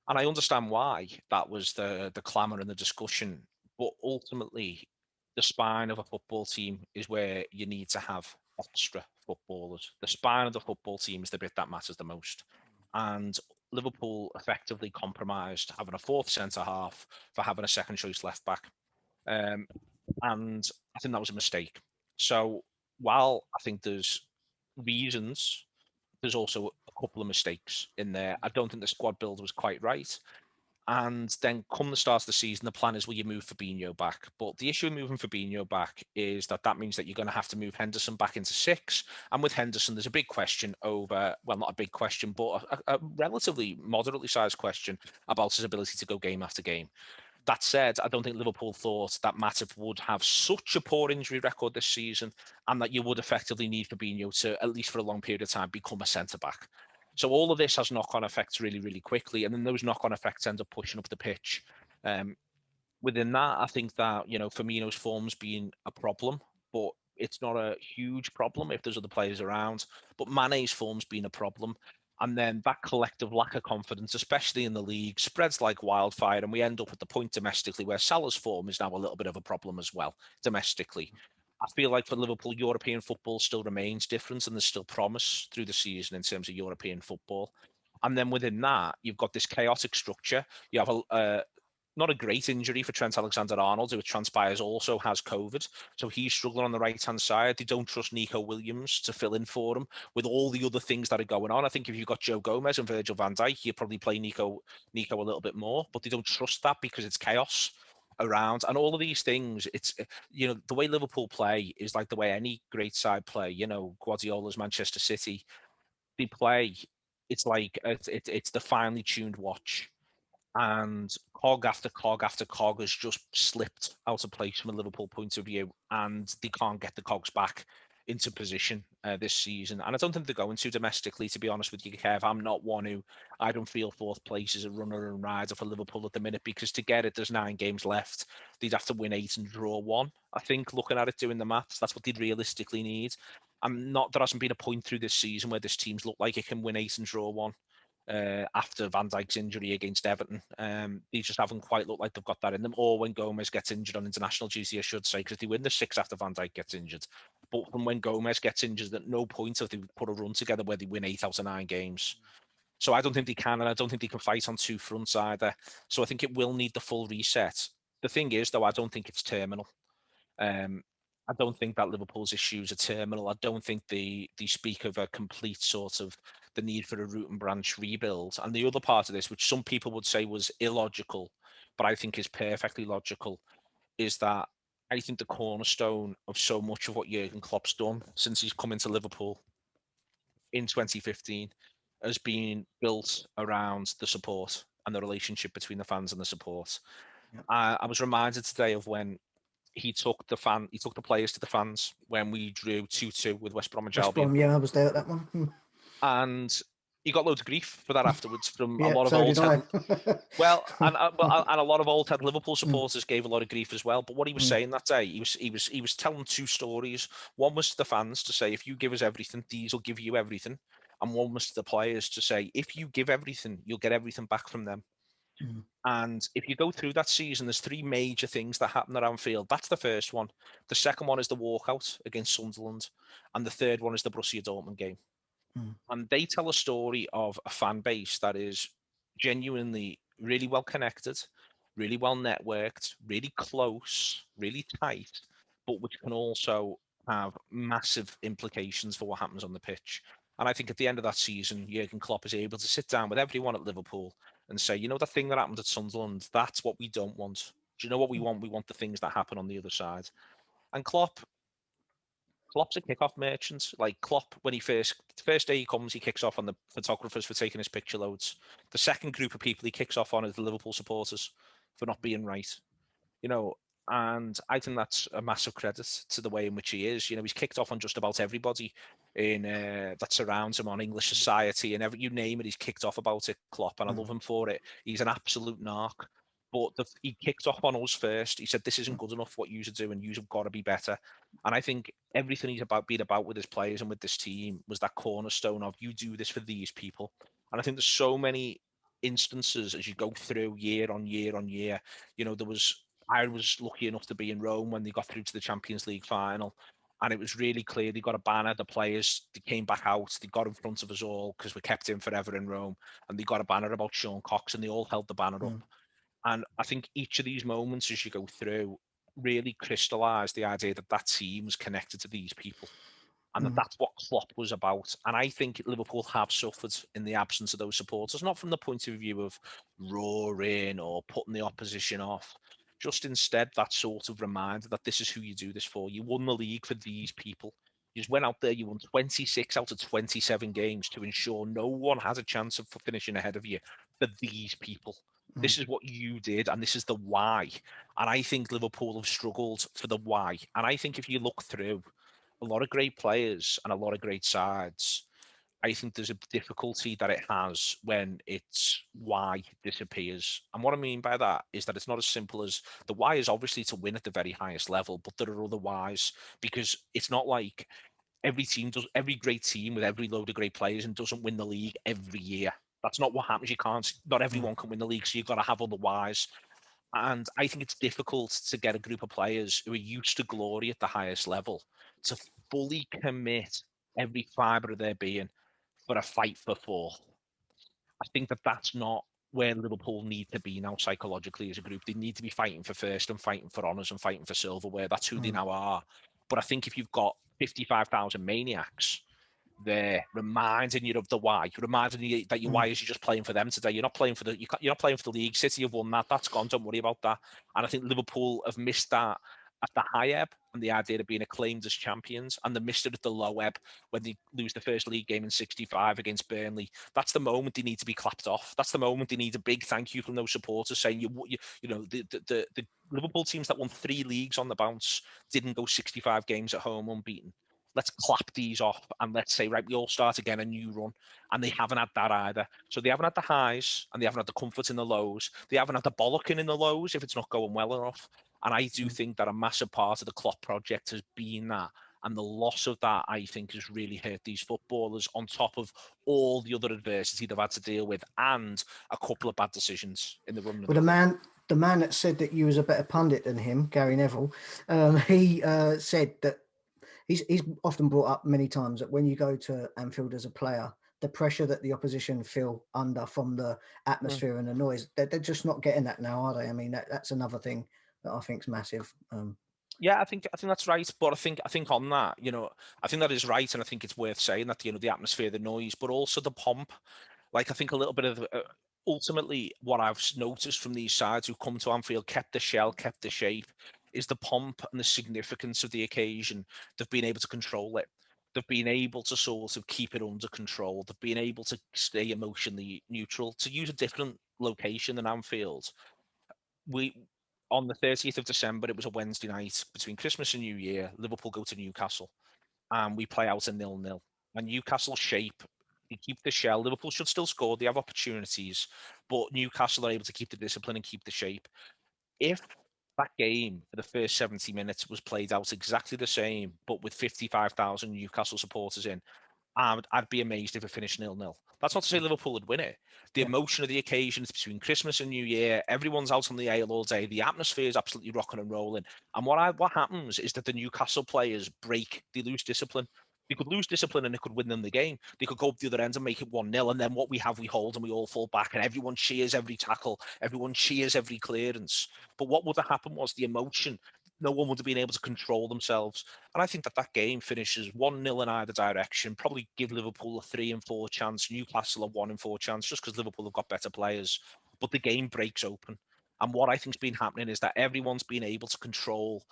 I understand why that was the clamour and the discussion. But ultimately, the spine of a football team is where you need to have extra footballers. The spine of the football team is the bit that matters the most, and Liverpool effectively compromised having a fourth centre half for having a second choice left back. And I think that was a mistake. So while I think there's reasons, there's also a couple of mistakes in there. I don't think the squad build was quite right. And then come the start of the season, the plan is, will you move Fabinho back? But the issue with moving Fabinho back is that means that you're going to have to move Henderson back into 6. And with Henderson, there's a big question over, well, not a big question, but a relatively moderately sized question about his ability to go game after game. That said, I don't think Liverpool thought that Matip would have such a poor injury record this season and that you would effectively need Fabinho to, at least for a long period of time, become a centre-back. So all of this has knock-on effects really, really quickly, and then those knock-on effects end up pushing up the pitch. Within that, I think that, Firmino's form's been a problem, but it's not a huge problem if there's other players around. But Mane's form's been a problem. And then that collective lack of confidence, especially in the league, spreads like wildfire. And we end up at the point domestically where Salah's form is now a little bit of a problem as well, domestically. I feel like for Liverpool, European football still remains different and there's still promise through the season in terms of European football. And then within that, you've got this chaotic structure. You have not a great injury for Trent Alexander-Arnold, who it transpires also has COVID. So he's struggling on the right-hand side. They don't trust Nico Williams to fill in for him with all the other things that are going on. I think if you've got Joe Gomez and Virgil van Dijk, you'd probably play Nico a little bit more, but they don't trust that because it's chaos around. And all of these things, it's, the way Liverpool play is like the way any great side play, Guardiola's Manchester City, they play, it's like, it's the finely tuned watch. And cog after cog after cog has just slipped out of place from a Liverpool point of view, and they can't get the cogs back into position this season. And I don't think they're going to domestically, to be honest with you, Kev. I'm not one who, I don't feel fourth place is a runner and rider for Liverpool at the minute, because to get it, there's 9 games left. They'd have to win 8 and draw 1. I think, looking at it, doing the maths, that's what they'd realistically need. And not, there hasn't been a point through this season where this team's looked like it can win 8 and draw 1. After Van Dijk's injury against Everton. They just haven't quite looked like they've got that in them, or when Gomez gets injured on international duty, I should say, because they win the 6 after Van Dijk gets injured. But from when Gomez gets injured, at no point have they put a run together where they win 8 out of 9 games. So I don't think they can, and I don't think they can fight on 2 fronts either. So I think it will need the full reset. The thing is, though, I don't think it's terminal. I don't think that Liverpool's issues are terminal. I don't think they speak of a complete sort of the need for a root and branch rebuild. And the other part of this, which some people would say was illogical, but I think is perfectly logical, is that I think the cornerstone of so much of what Jurgen Klopp's done since he's come into Liverpool in 2015 has been built around the support and the relationship between the fans and the support. Yep. I was reminded today of when he took the players to the fans when we drew 2-2 with West Bromwich Albion. Yeah, I was there at that one. And he got loads of grief for that afterwards from Yeah, a lot of so old did I. and a lot of old head Liverpool supporters gave a lot of grief as well. But what he was saying that day, he was telling 2 stories. One was to the fans to say, if you give us everything, these will give you everything. And one was to the players to say, if you give everything, you'll get everything back from them. Mm. And if you go through that season, there's three major things that happen at Anfield. That's the first one. The second one is the walkout against Sunderland. And the third one is the Borussia Dortmund game. Mm. And they tell a story of a fan base that is genuinely really well connected, really well networked, really close, really tight, but which can also have massive implications for what happens on the pitch. And I think at the end of that season, Jurgen Klopp is able to sit down with everyone at Liverpool and say, you know, the thing that happened at Sunderland, that's what we don't want. Do you know what we want? We want the things that happen on the other side. And Klopp's a kickoff merchant. Like Klopp, when first day he comes, he kicks off on the photographers for taking his picture loads. The second group of people he kicks off on is the Liverpool supporters for not being right. You know, and I think that's a massive credit to the way in which he is. You know, he's kicked off on just about everybody in that surrounds him on English society and you name it, he's kicked off about it, Klopp, and I love him for it. He's an absolute narc. But he kicked off on us first. He said, "This isn't good enough. What you should do, and you have got to be better." And I think everything he's been about with his players and with this team was that cornerstone of you do this for these people. And I think there's so many instances as you go through year on year on year. You know, I was lucky enough to be in Rome when they got through to the Champions League final. And it was really clear they got a banner. The players, they came back out. They got in front of us all because we kept him forever in Rome. And they got a banner about Sean Cox and they all held the banner up. And I think each of these moments as you go through really crystallized the idea that that team was connected to these people and that's what Klopp was about. And I think Liverpool have suffered in the absence of those supporters, not from the point of view of roaring or putting the opposition off, just instead that sort of reminder that this is who you do this for. You won the league for these people. You just went out there, you won 26 out of 27 games to ensure no one has a chance of finishing ahead of you for these people. This is what you did, and this is the why. And I think Liverpool have struggled for the why. And I think if you look through a lot of great players and a lot of great sides, I think there's a difficulty that it has when its why disappears. And what I mean by that is that it's not as simple as the why is obviously to win at the very highest level, but there are other whys because it's not like every great team with every load of great players and doesn't win the league every year. That's not what happens. Not everyone can win the league, so you've got to have other whys. And I think it's difficult to get a group of players who are used to glory at the highest level to fully commit every fibre of their being for a fight for fourth. I think that that's not where Liverpool need to be now psychologically as a group. They need to be fighting for first and fighting for honours and fighting for silverware. That's who they now are. But I think if you've got 55,000 maniacs there reminding you of the why, reminding you that your why is you're just playing for them today. You're not playing for you're not playing for the league. City have won that. That's gone. Don't worry about that. And I think Liverpool have missed that at the high ebb and the idea of being acclaimed as champions, and they missed it at the low ebb when they lose the first league game in '65 against Burnley. That's the moment they need to be clapped off. That's the moment they need a big thank you from those supporters saying you know the Liverpool teams that won 3 leagues on the bounce didn't go 65 games at home unbeaten. Let's clap these off and let's say, right, we all start again a new run. And they haven't had that either. So they haven't had the highs and they haven't had the comfort in the lows. They haven't had the bollocking in the lows if it's not going well enough. And I do think that a massive part of the Klopp project has been that. And the loss of that, I think, has really hurt these footballers on top of all the other adversity they've had to deal with and a couple of bad decisions in the run of Well, the man that said that you was a better pundit than him, Gary Neville, he said that he's often brought up many times that when you go to Anfield as a player, the pressure that the opposition feel under from the atmosphere and the noise, they're just not getting that now, are they? I mean, that's another thing that I think is massive. Yeah, I think that's right. But I think on that, I think that is right, and I think it's worth saying that the atmosphere, the noise, but also the pomp. Like I think a little bit of ultimately what I've noticed from these sides who come to Anfield, kept the shell, kept the shape, is the pomp and the significance of the occasion. They've been able to control it. They've been able to sort of keep it under control. They've been able to stay emotionally neutral. To use a different location than Anfield, we on the 30th of December, it was a Wednesday night between Christmas and New Year. Liverpool go to Newcastle, and we play out a 0-0. And Newcastle shape, they keep the shell. Liverpool should still score. They have opportunities, but Newcastle are able to keep the discipline and keep the shape. If that game for the first 70 minutes was played out exactly the same, but with 55,000 Newcastle supporters in, I'd be amazed if it finished 0-0. That's not to say Liverpool would win it. The emotion of the occasions between Christmas and New Year, everyone's out on the ale all day. The atmosphere is absolutely rocking and rolling. And what happens is that the Newcastle players break, they lose discipline. They could lose discipline and it could win them the game. They could go up the other end and make it 1-0. And then what we have, we hold and we all fall back and everyone cheers every tackle. Everyone cheers every clearance. But what would have happened was the emotion. No one would have been able to control themselves. And I think that game finishes 1-0 in either direction, probably give Liverpool a 3 and 4 chance, Newcastle a 1 and 4 chance, just because Liverpool have got better players. But the game breaks open. And what I think's been happening is that everyone's been able to control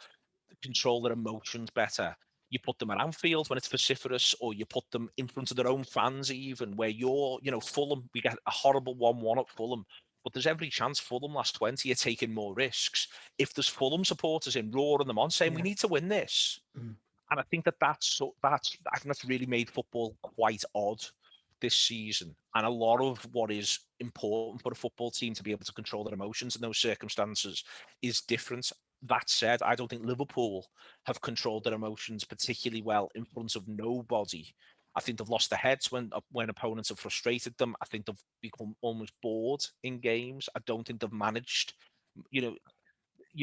their emotions better. You put them at Anfield when it's vociferous, or you put them in front of their own fans, even where Fulham, we get a horrible 1-1 at Fulham. But there's every chance Fulham last 20 are taking more risks. If there's Fulham supporters in roaring them on saying, we need to win this. And I think that's really made football quite odd this season. And a lot of what is important for a football team to be able to control their emotions in those circumstances is different. That said, I don't think Liverpool have controlled their emotions particularly well in front of nobody. I think they've lost their heads when opponents have frustrated them. I think they've become almost bored in games. I don't think they've managed. You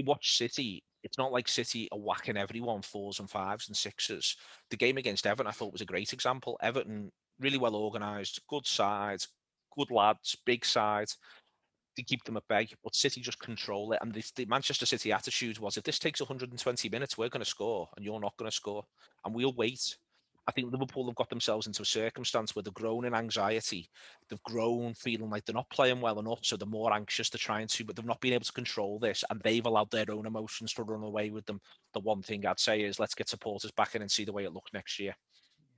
watch City, it's not like City are whacking everyone 4s and 5s and 6s. The game against Everton, I thought, was a great example. Everton, really well organised, good side, good lads, big side to keep them at bay, but City just control it. And the Manchester City attitude was, if this takes 120 minutes, we're going to score, and you're not going to score, and we'll wait. I think Liverpool have got themselves into a circumstance where they've grown in anxiety. They've grown feeling like they're not playing well enough, so they're more anxious. They're trying to, but they've not been able to control this, and they've allowed their own emotions to run away with them. The one thing I'd say is let's get supporters back in and see the way it looks next year.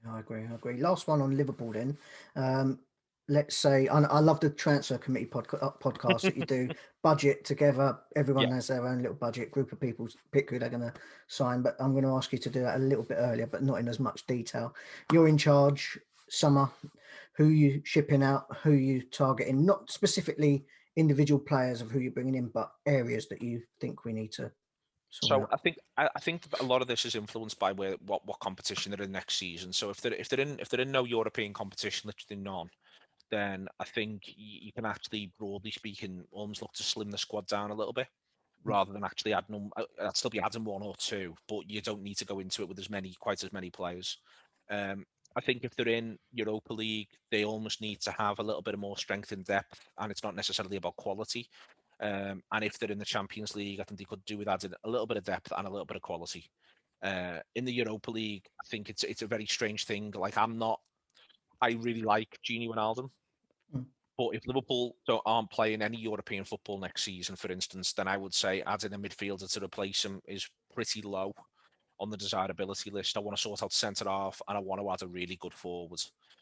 I agree. Last one on Liverpool then. Let's say, I love the transfer committee podcast that you do. Budget together. Everyone has their own little budget. Group of people pick who they're going to sign. But I'm going to ask you to do that a little bit earlier, but not in as much detail. You're in charge, summer. Who you shipping out? Who you targeting? Not specifically individual players of who you're bringing in, but areas that you think we need to. So I think a lot of this is influenced by what competition they're in next season. So if they're in no European competition, literally none, then I think you can actually, broadly speaking, almost look to slim the squad down a little bit, rather than actually adding. I'd still be adding 1 or 2, but you don't need to go into it with quite as many players. I think if they're in Europa League, they almost need to have a little bit of more strength in depth, and it's not necessarily about quality. And if they're in the Champions League, I think they could do with adding a little bit of depth and a little bit of quality. In the Europa League, I think it's a very strange thing. Like I really like Gini Wijnaldum, but if Liverpool aren't playing any European football next season, for instance, then I would say adding a midfielder to replace him is pretty low on the desirability list. I want to sort out centre half and I want to add a really good forward,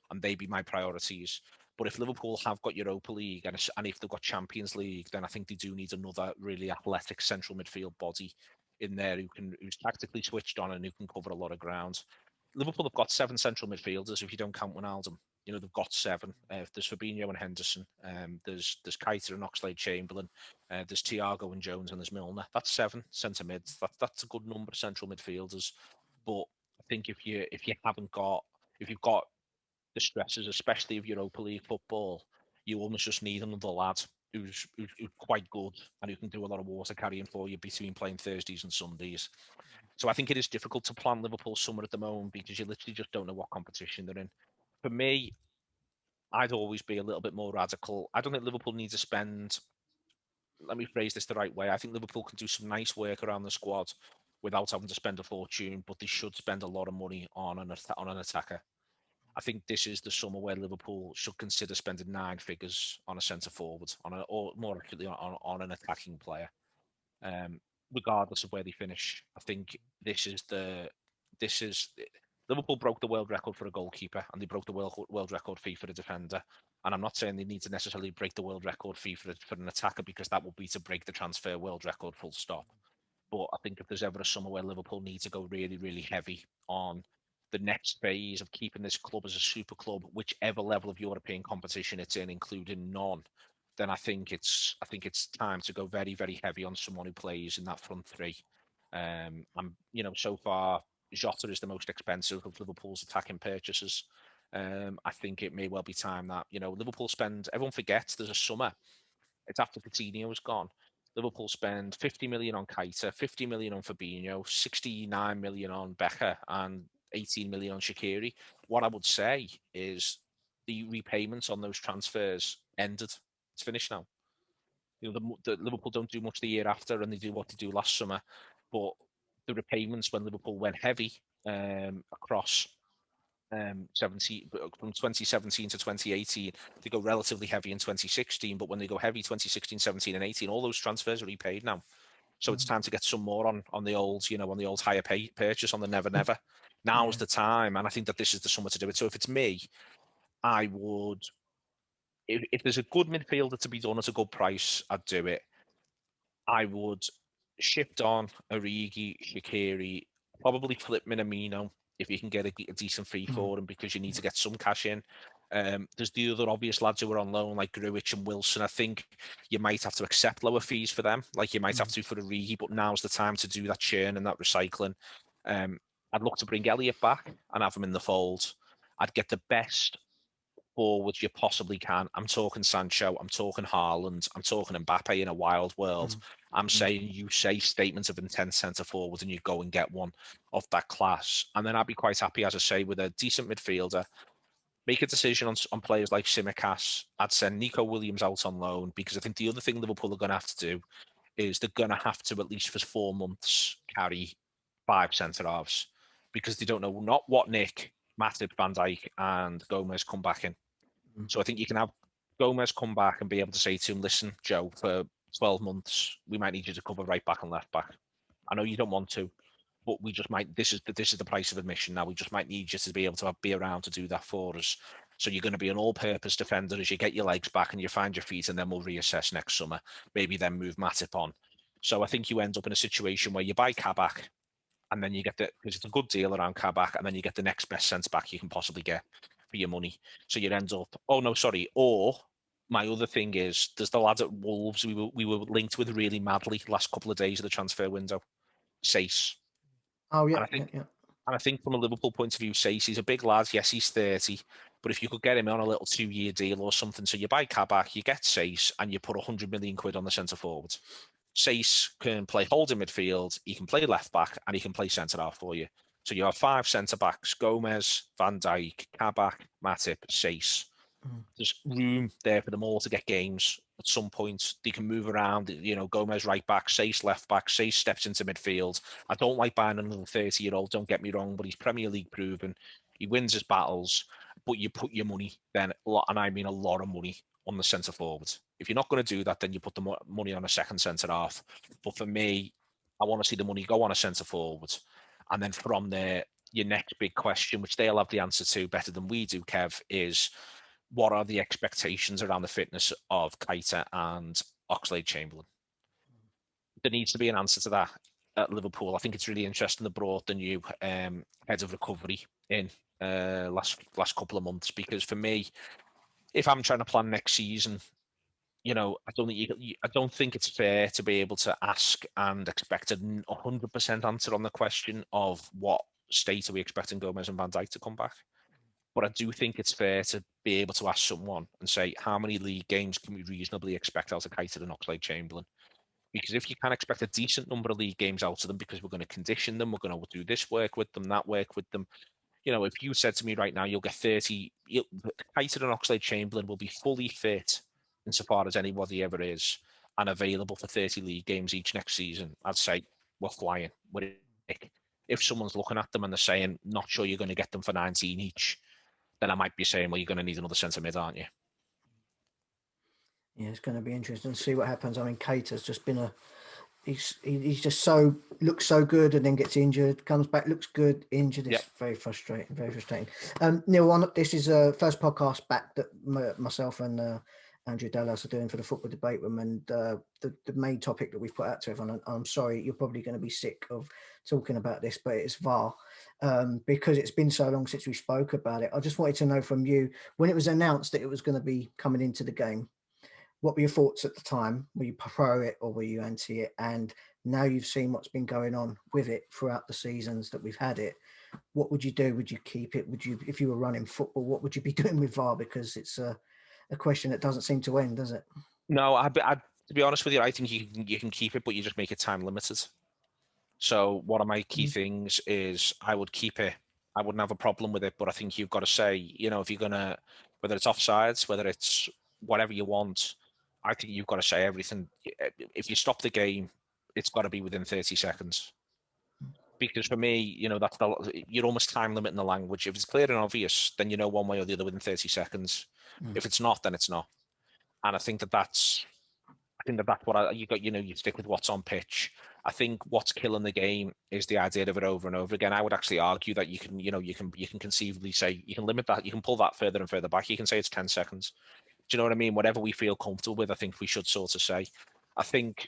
and they be my priorities. But if Liverpool have got Europa League and if they've got Champions League, then I think they do need another really athletic central midfield body in there who's tactically switched on and who can cover a lot of ground. Liverpool have got 7 central midfielders if you don't count Wijnaldum. They've got 7. There's Fabinho and Henderson. There's Keita and Oxlade-Chamberlain. There's Thiago and Jones, and there's Milner. That's 7 centre mids. That's a good number of central midfielders. But I think if you've got the stresses, especially of Europa League football, you almost just need another lad who's quite good and who can do a lot of water carrying for you between playing Thursdays and Sundays. So I think it is difficult to plan Liverpool summer at the moment because you literally just don't know what competition they're in. For me, I'd always be a little bit more radical. I don't think Liverpool needs to spend. Let me phrase this the right way. I think Liverpool can do some nice work around the squad without having to spend a fortune, but they should spend a lot of money on an attacker. I think this is the summer where Liverpool should consider spending 9 figures on a centre forward, or more accurately, on an attacking player. Regardless of where they finish, I think this is Liverpool broke the world record for a goalkeeper, and they broke the world record fee for a defender. And I'm not saying they need to necessarily break the world record fee for an attacker, because that would be to break the transfer world record full stop. But I think if there's ever a summer where Liverpool need to go really, really heavy on the next phase of keeping this club as a super club, whichever level of European competition it's in, including none, then I think it's time to go very, very heavy on someone who plays in that front 3. So far Jota is the most expensive of Liverpool's attacking purchases. I think it may well be time that, Liverpool spend, everyone forgets there's a summer. It's after Coutinho's gone. Liverpool spend 50 million on Keita, 50 million on Fabinho, 69 million on Becker, and 18 million on Shaqiri. What I would say is the repayments on those transfers ended. It's finished now. The Liverpool don't do much the year after, and they do what they do last summer. But the repayments when Liverpool went heavy across 17 from 2017 to 2018, they go relatively heavy in 2016. But when they go heavy 2016, 17, and 18, all those transfers are repaid now. So it's time to get some more on the old, on the old higher purchase, on the never never. Now's the time, and I think that this is the summer to do it. So if it's me, I would. If there's a good midfielder to be done at a good price, I'd do it. I would shift on Origi, Shaqiri, probably flip Minamino if you can get a decent fee for him, because you need to get some cash in. There's the other obvious lads who are on loan, like Grujic and Wilson. I think you might have to accept lower fees for them, like you might have to for Origi, but now's the time to do that churn and that recycling. I'd look to bring Elliott back and have him in the fold. I'd get the best forwards you possibly can. I'm talking Sancho, I'm talking Haaland, I'm talking Mbappe in a wild world. I'm saying you say statements of intent centre forward and you go and get one of that class. And then I'd be quite happy, as I say, with a decent midfielder. Make a decision on players like Tsimikas. I'd send Nico Williams out on loan, because I think the other thing Liverpool are going to have to do is they're going to have to, at least for 4 months, carry 5 centre-halves, because they don't know not what Nick, Matip, Van Dijk and Gomez come back in. So I think you can have Gomez come back and be able to say to him, listen, Joe, for 12 months, we might need you to cover right back and left back. I know you don't want to, but we just might, this is the price of admission now. We just might need you to be able to be around to do that for us. So you're going to be an all-purpose defender as you get your legs back and you find your feet, and then we'll reassess next summer. Maybe then move Matip on. So I think you end up in a situation where you buy Kabak, and then you get because it's a good deal around Kabak, and then you get the next best centre back you can possibly get for your money. So you end up, or my other thing is, there's the lads at Wolves we were linked with really madly last couple of days of the transfer window, Sace. Oh yeah, and I think yeah. and I think from a Liverpool point of view, Sace, he's a big lad. Yes, he's 30, but if you could get him on a little 2-year deal or something, so you buy Kabak, you get Sace, and you put 100 million quid on the centre forward. Sace can play holding midfield, he can play left back, and he can play centre half for you. So you have 5 centre backs: Gomez, Van Dijk, Kabak, Matip, Sace. There's room there for them all to get games at some point. They can move around, Gomez right back, Sace left back, Sace steps into midfield. I don't like buying another 30-year-old, don't get me wrong, but he's Premier League proven. He wins his battles, but you put your money then, and I mean a lot of money, on the centre forward. If you're not going to do that, then you put the money on a second centre half. But for me, I want to see the money go on a centre forward. And then from there, your next big question, which they'll have the answer to better than we do, Kev, is what are the expectations around the fitness of Keita and Oxlade-Chamberlain? There needs to be an answer to that at Liverpool. I think it's really interesting they brought the new head of recovery in last couple of months, because for me, if I'm trying to plan next season, I don't think it's fair to be able to ask and expect a 100% answer on the question of what state are we expecting Gomez and Van Dijk to come back. But I do think it's fair to be able to ask someone and say, how many league games can we reasonably expect out of Keita and Oxlade-Chamberlain? Because if you can expect a decent number of league games out of them, because we're going to condition them, we're going to do this work with them, that work with them. If you said to me right now, you'll get 30, Keita and Oxlade-Chamberlain will be fully fit insofar as anybody ever is, and available for 30 league games each next season, I'd say we're flying. If someone's looking at them and they're saying, not sure you're going to get them for 19 each, then I might be saying, well, you're going to need another centre mid, aren't you? Yeah, it's going to be interesting to see what happens. I mean, Keita's just been he's just looks so good and then gets injured, comes back, looks good, injured. It's very frustrating, very frustrating. Neil, this is a first podcast back that myself and Andrew Dallas are doing for the Football Debate Room, and the main topic that we've put out to everyone, and I'm sorry, you're probably going to be sick of talking about this, but it's VAR, because it's been so long since we spoke about it. I just wanted to know from you, when it was announced that it was going to be coming into the game, what were your thoughts at the time? Were you pro it or were you anti it? And now you've seen what's been going on with it throughout the seasons that we've had it. what would you do? Would you keep it? Would you, if you were running football, what would you be doing with VAR? Because it's a question that doesn't seem to end, does it? No, to be honest with you, I think you can keep it, but you just make it time limited. So one of my key things is I would keep it. I wouldn't have a problem with it, but I think you've got to say, if you're gonna, whether it's offsides, whether it's whatever you want, I think you've got to say everything. If you stop the game, it's got to be within 30 seconds. Because for me, you're almost time limiting the language. If it's clear and obvious, then you know one way or the other within 30 seconds. If it's not, then it's not. And I think that's what you got. You stick with what's on pitch. I think what's killing the game is the idea of it over and over again. I would actually argue that you can conceivably say you can limit that. You can pull that further and further back. You can say it's 10 seconds. Do you know what I mean? Whatever we feel comfortable with, I think we should sort of say. I think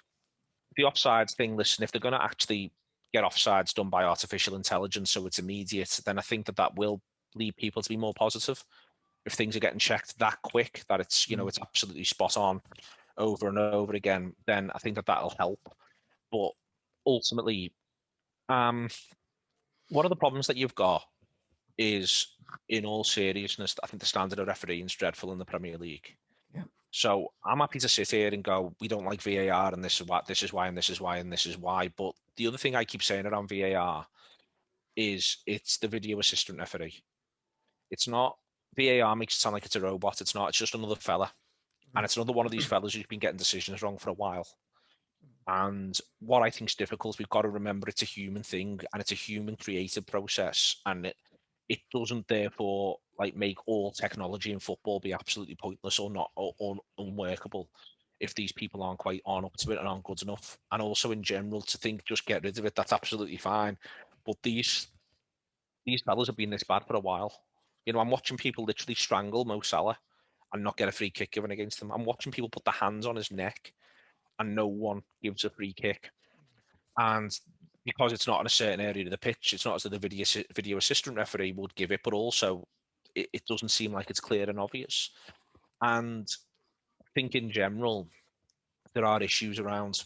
the offsides thing. Listen, if they're going to actually get offsides done by artificial intelligence, so it's immediate, then I think that will lead people to be more positive. If things are getting checked that quick, that it's it's absolutely spot on over and over again, then I think that'll help. But ultimately, one of the problems that you've got is, in all seriousness, I think the standard of refereeing is dreadful in the Premier League. Yeah. So I'm happy to sit here and go, we don't like VAR, and this is why, and this is why, and this is why. But the other thing I keep saying around VAR is it's the video assistant referee. It's not. VAR makes it sound like it's a robot. It's not. It's just another fella. And it's another one of these fellas who's been getting decisions wrong for a while. And what I think is difficult, we've got to remember it's a human thing and it's a human creative process. And it doesn't therefore make all technology in football be absolutely pointless or not or unworkable if these people aren't quite on up to it and aren't good enough. And also in general, to think just get rid of it, that's absolutely fine. But these fellas have been this bad for a while. I'm watching people literally strangle Mo Salah and not get a free kick given against them. I'm watching people put their hands on his neck and no one gives a free kick. And because it's not in a certain area of the pitch, it's not as though the video assistant referee would give it, but also it doesn't seem like it's clear and obvious. And I think in general, there are issues around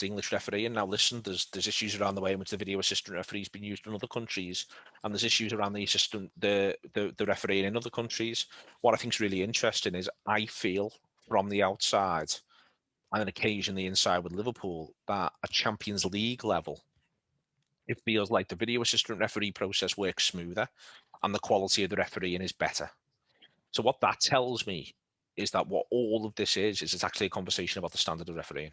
English refereeing. Now, listen, there's issues around the way in which the video assistant referee has been used in other countries, and there's issues around the refereeing in other countries. What I think is really interesting is I feel from the outside, and occasionally inside with Liverpool, that at Champions League level, it feels like the video assistant referee process works smoother, and the quality of the refereeing is better. So what that tells me is that what all of this is it's actually a conversation about the standard of refereeing.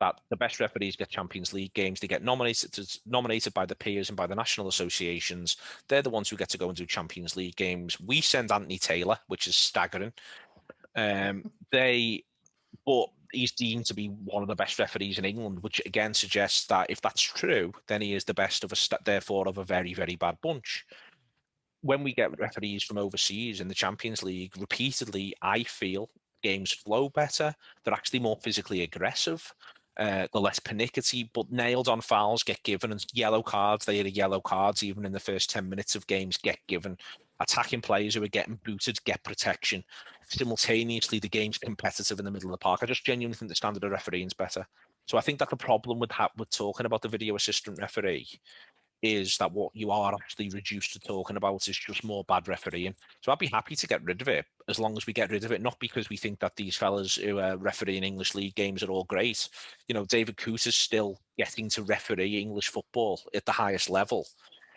That the best referees get Champions League games, they get nominated by the peers and by the national associations. They're the ones who get to go and do Champions League games. We send Anthony Taylor, which is staggering. But he's deemed to be one of the best referees in England, which again suggests that if that's true, then he is the best therefore of a very, very bad bunch. When we get referees from overseas in the Champions League, repeatedly, I feel games flow better. They're actually more physically aggressive. They're less pernickety, but nailed on fouls get given, and yellow cards, they are yellow cards, even in the first 10 minutes of games, get given. Attacking players who are getting booted get protection. Simultaneously, the game's competitive in the middle of the park. I just genuinely think the standard of refereeing is better. So I think that the problem with talking about the video assistant referee is that what you are actually reduced to talking about is just more bad refereeing. So I'd be happy to get rid of it, as long as we get rid of it, not because we think that these fellas who are refereeing English league games are all great. David Coote is still getting to referee English football at the highest level.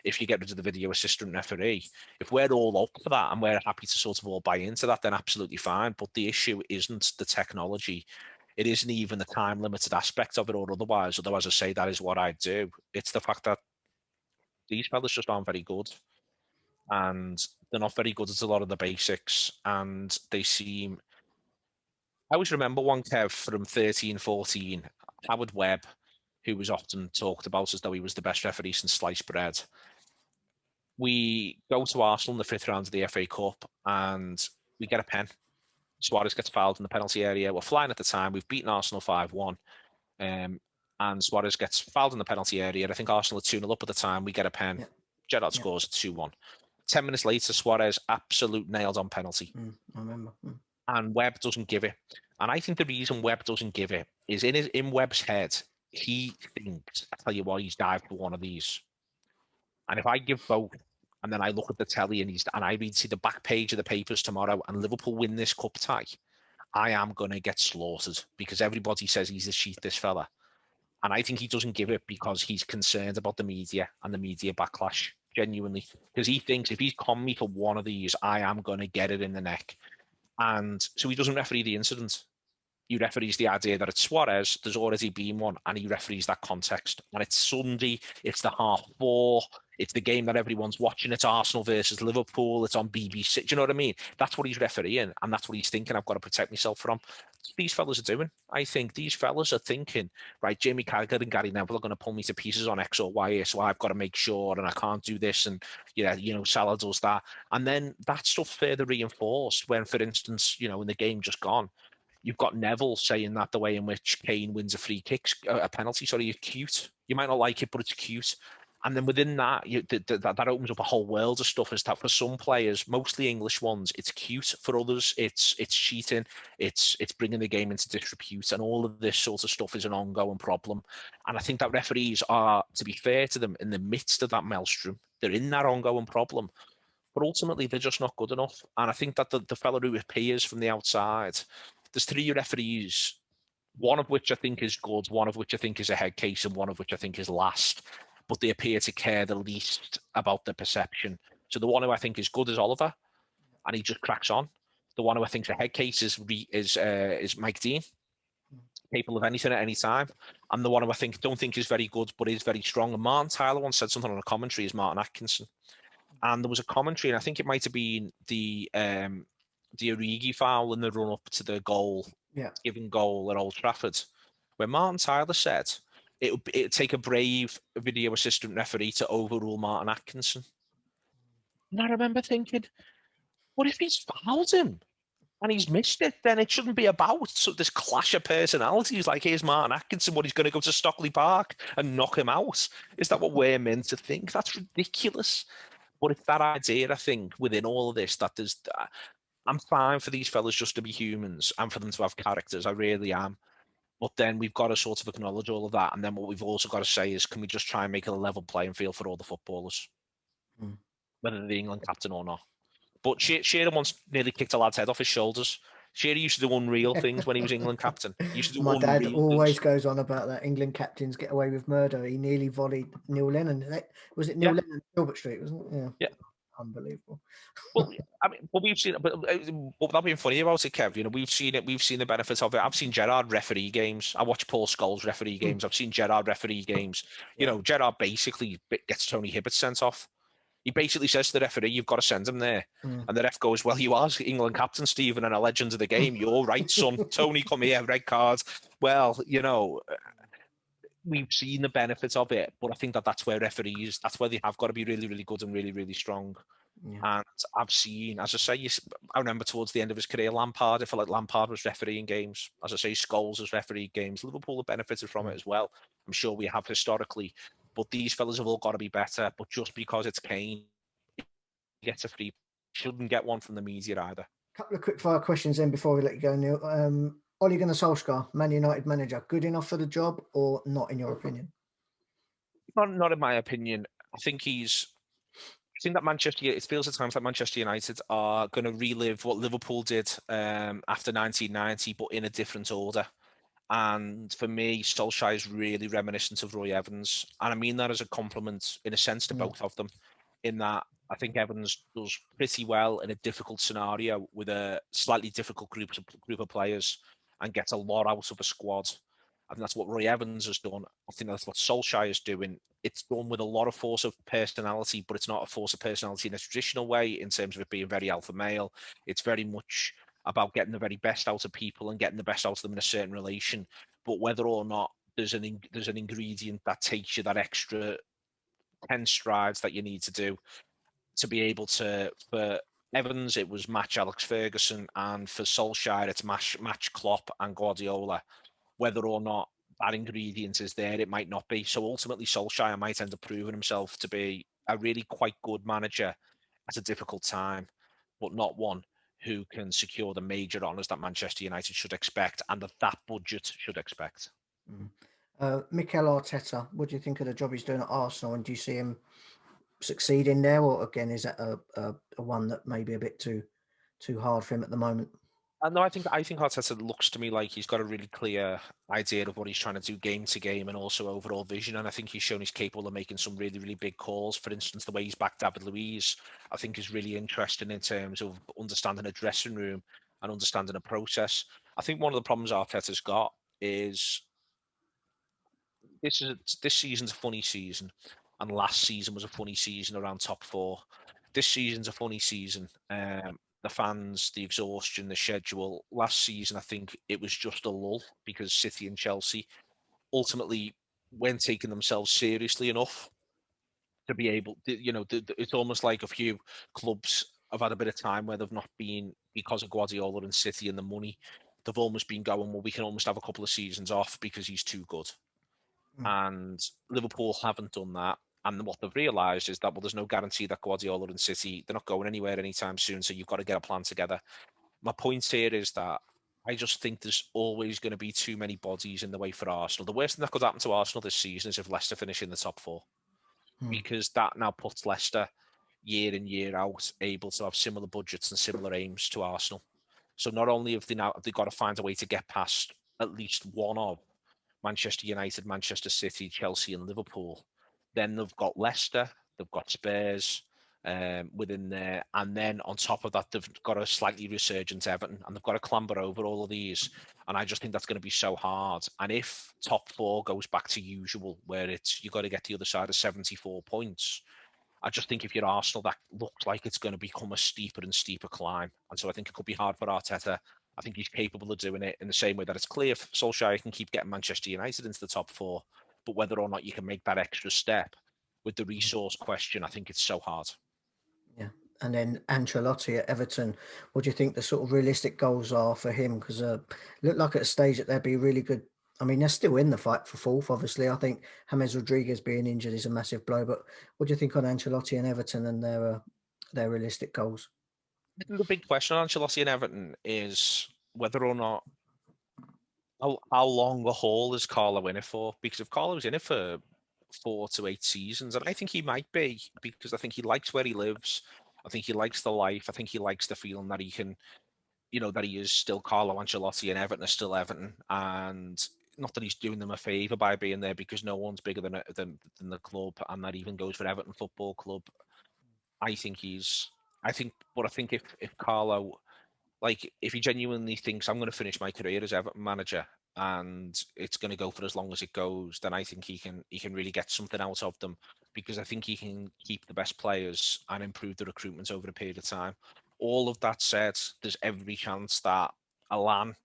If you get rid of the video assistant referee, if we're all up for that and we're happy to sort of all buy into that, then absolutely fine. But the issue isn't the technology. It isn't even the time limited aspect of it or otherwise, although as I say, that is what I do. It's the fact that these fellas just aren't very good, and they're not very good at a lot of the basics, and they seem. I always remember one, Kev, from 13-14, Howard Webb, who was often talked about as though he was the best referee since sliced bread. We go to Arsenal in the 5th round of the FA Cup and we get a pen. Suarez gets fouled in the penalty area. We're flying at the time. We've beaten Arsenal 5-1. And Suarez gets fouled in the penalty area. I think Arsenal are 2-0 up at the time. We get a pen. Yeah. Gerrard scores at 2-1. 10 minutes later, Suarez absolute nailed on penalty. I remember. And Webb doesn't give it. And I think the reason Webb doesn't give it is in Webb's head, he thinks, I tell you what, he's dived for one of these. And if I give both, and then I look at the telly and I see the back page of the papers tomorrow, and Liverpool win this cup tie, I am gonna get slaughtered because everybody says he's the cheat, this fella. And I think he doesn't give it because he's concerned about the media and the media backlash, genuinely. Because he thinks if he's con me for one of these, I am going to get it in the neck. And so he doesn't referee the incident. He referees the idea that it's Suarez, there's already been one, and he referees that context. And it's Sunday, it's the 4:30, it's the game that everyone's watching, it's Arsenal versus Liverpool, it's on BBC. Do you know what I mean? That's what he's refereeing, and that's what he's thinking I've got to protect myself from. These fellas are doing. I think these fellas are thinking, right, Jamie Carragher and Gary Neville are going to pull me to pieces on X or Y, so I've got to make sure, and I can't do this, and yeah, Salah does that. And then that stuff further reinforced when, for instance, in the game just gone, you've got Neville saying that the way in which Kane wins a penalty, is cute. You might not like it, but it's cute. And then within that, that opens up a whole world of stuff. Is that for some players, mostly English ones, it's cute. For others, it's cheating. It's bringing the game into disrepute, and all of this sort of stuff is an ongoing problem. And I think that referees are, to be fair to them, in the midst of that maelstrom. They're in that ongoing problem, but ultimately they're just not good enough. And I think that the fellow who appears from the outside, there's 3 referees, one of which I think is good, one of which I think is a head case, and one of which I think is last. But they appear to care the least about the perception. So the one who I think is good is Oliver, and he just cracks on. The one who I think is a head case is Mike Dean, capable of anything at any time. And the one who I don't think is very good, but is very strong. And Martin Tyler once said something on a commentary, is Martin Atkinson. And there was a commentary, and I think it might have been the Origi foul in the run up to the goal, giving goal at Old Trafford, where Martin Tyler said it'd take a brave video assistant referee to overrule Martin Atkinson. And I remember thinking, what if he's fouled him and he's missed it? Then it shouldn't be about this clash of personalities. Like, here's Martin Atkinson, what, he's going to go to Stockley Park and knock him out? Is that what we're meant to think? That's ridiculous. But it's that idea, I think, within all of this, that I'm fine for these fellas just to be humans and for them to have characters. I really am. But then we've got to sort of acknowledge all of that. And then what we've also got to say is, can we just try and make it a level playing field for all the footballers, whether they're the England captain or not? But Shearer once nearly kicked a lad's head off his shoulders. Shearer used to do unreal things when he was England captain. He used to do My dad always things. goes on about that. England captains get away with murder. He nearly volleyed Neil Lennon. Was it Neil Lennon, Gilbert Street, wasn't it? Yeah. Unbelievable. Well, I mean, we've seen it, but without being funny about it, Kev, we've seen it. We've seen the benefits of it. I've seen Gerrard referee games. I watch Paul Scholes referee games. I've seen Gerrard referee games. Gerrard basically gets Tony Hibbert sent off. He basically says to the referee, "You've got to send him there." And the ref goes, "Well, you are England captain, Stephen, and a legend of the game. You're right, son. Tony, come here, red card." Well, we've seen the benefits of it, but I think that's where referees, that's where they have got to be really, really good and really, really strong. And I've seen, as I say, I remember towards the end of his career, Lampard, I felt like Lampard was refereeing games. As I say, Scholes was refereeing games. Liverpool have benefited from it as well. I'm sure we have historically. But these fellas have all got to be better. But just because it's Kane, he gets a free, shouldn't get one from the media either. A couple of quick fire questions then before we let you go, Neil. Ole Gunnar Solskjaer, Man United manager, good enough for the job or not, in your opinion? Not in my opinion. I think that it feels at times like Manchester United are going to relive what Liverpool did after 1990, but in a different order. And for me, Solskjaer is really reminiscent of Roy Evans. And I mean that as a compliment, in a sense, to both of them, in that I think Evans does pretty well in a difficult scenario with a slightly difficult group of players and gets a lot out of a squad. I think that's what Roy Evans has done. I think that's what Solskjaer is doing. It's done with a lot of force of personality, but it's not a force of personality in a traditional way in terms of it being very alpha male. It's very much about getting the very best out of people and getting the best out of them in a certain relation. But whether or not there's an ingredient that takes you that extra 10 strides that you need to do to be able to, for Evans, it was match Alex Ferguson, and for Solskjaer, it's match Klopp and Guardiola. Whether or not that ingredient is there, it might not be. So ultimately, Solskjaer might end up proving himself to be a really quite good manager at a difficult time, but not one who can secure the major honours that Manchester United should expect and that budget should expect. Mikel Arteta, what do you think of the job he's doing at Arsenal, and do you see him succeeding there, or again, is that a one that may be a bit too hard for him at the moment? No, I think Arteta looks to me like he's got a really clear idea of what he's trying to do game to game and also overall vision. And I think he's shown he's capable of making some really, really big calls. For instance, the way he's backed David Luiz, I think is really interesting in terms of understanding a dressing room and understanding a process. I think one of the problems Arteta's got is this season's a funny season, and last season was a funny season around top four. This season's a funny season. The fans, the exhaustion, the schedule. Last season, I think it was just a lull because City and Chelsea ultimately weren't taking themselves seriously enough to be able to, it's almost like a few clubs have had a bit of time where they've not been, because of Guardiola and City and the money, they've almost been going, well, we can almost have a couple of seasons off because he's too good. And Liverpool haven't done that. And what they've realised is that, well, there's no guarantee that Guardiola and City, they're not going anywhere anytime soon. So you've got to get a plan together. My point here is that I just think there's always going to be too many bodies in the way for Arsenal. The worst thing that could happen to Arsenal this season is if Leicester finish in the top four, because that now puts Leicester year in, year out able to have similar budgets and similar aims to Arsenal. So not only have they got to find a way to get past at least one of Manchester United, Manchester City, Chelsea, and Liverpool. Then they've got Leicester, they've got Spurs within there, and then on top of that, they've got a slightly resurgent Everton, and they've got to clamber over all of these. And I just think that's going to be so hard. And if top four goes back to usual, where it's you've got to get the other side of 74 points, I just think if you're Arsenal, that looks like it's going to become a steeper and steeper climb. And so I think it could be hard for Arteta. I think he's capable of doing it in the same way that it's clear if Solskjaer can keep getting Manchester United into the top four, but whether or not you can make that extra step with the resource question, I think it's so hard. Yeah. And then Ancelotti at Everton, what do you think the sort of realistic goals are for him? Because look like at a stage that they'd be really good. I mean, they're still in the fight for fourth, obviously. I think James Rodriguez being injured is a massive blow. But what do you think on Ancelotti and Everton and their realistic goals? I think the big question on Ancelotti and Everton is whether or not how long a haul is Carlo in it for? Because if Carlo's in it for 4 to 8 seasons, and I think he might be, because I think he likes where he lives. I think he likes the life. I think he likes the feeling that he can, that he is still Carlo Ancelotti and Everton is still Everton. And not that he's doing them a favour by being there, because no one's bigger than the club, and that even goes for Everton Football Club. I think if Carlo, like, if he genuinely thinks I'm going to finish my career as Everton manager and it's going to go for as long as it goes, then I think he can really get something out of them, because I think he can keep the best players and improve the recruitment over a period of time. All of that said, there's every chance that Alan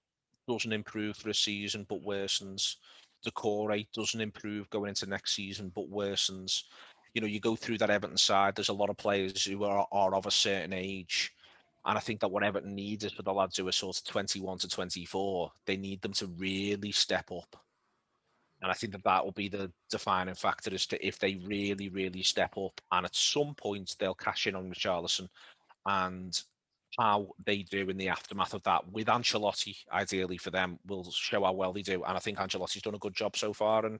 doesn't improve for a season but worsens. Decore doesn't improve going into next season but worsens. You go through that Everton side, there's a lot of players who are of a certain age. And I think that what Everton needs is for the lads who are sort of 21 to 24, they need them to really step up. And I think that will be the defining factor as to if they really, really step up. And at some point, they'll cash in on Richarlison, and how they do in the aftermath of that with Ancelotti, ideally for them, will show how well they do. And I think Ancelotti's done a good job so far, and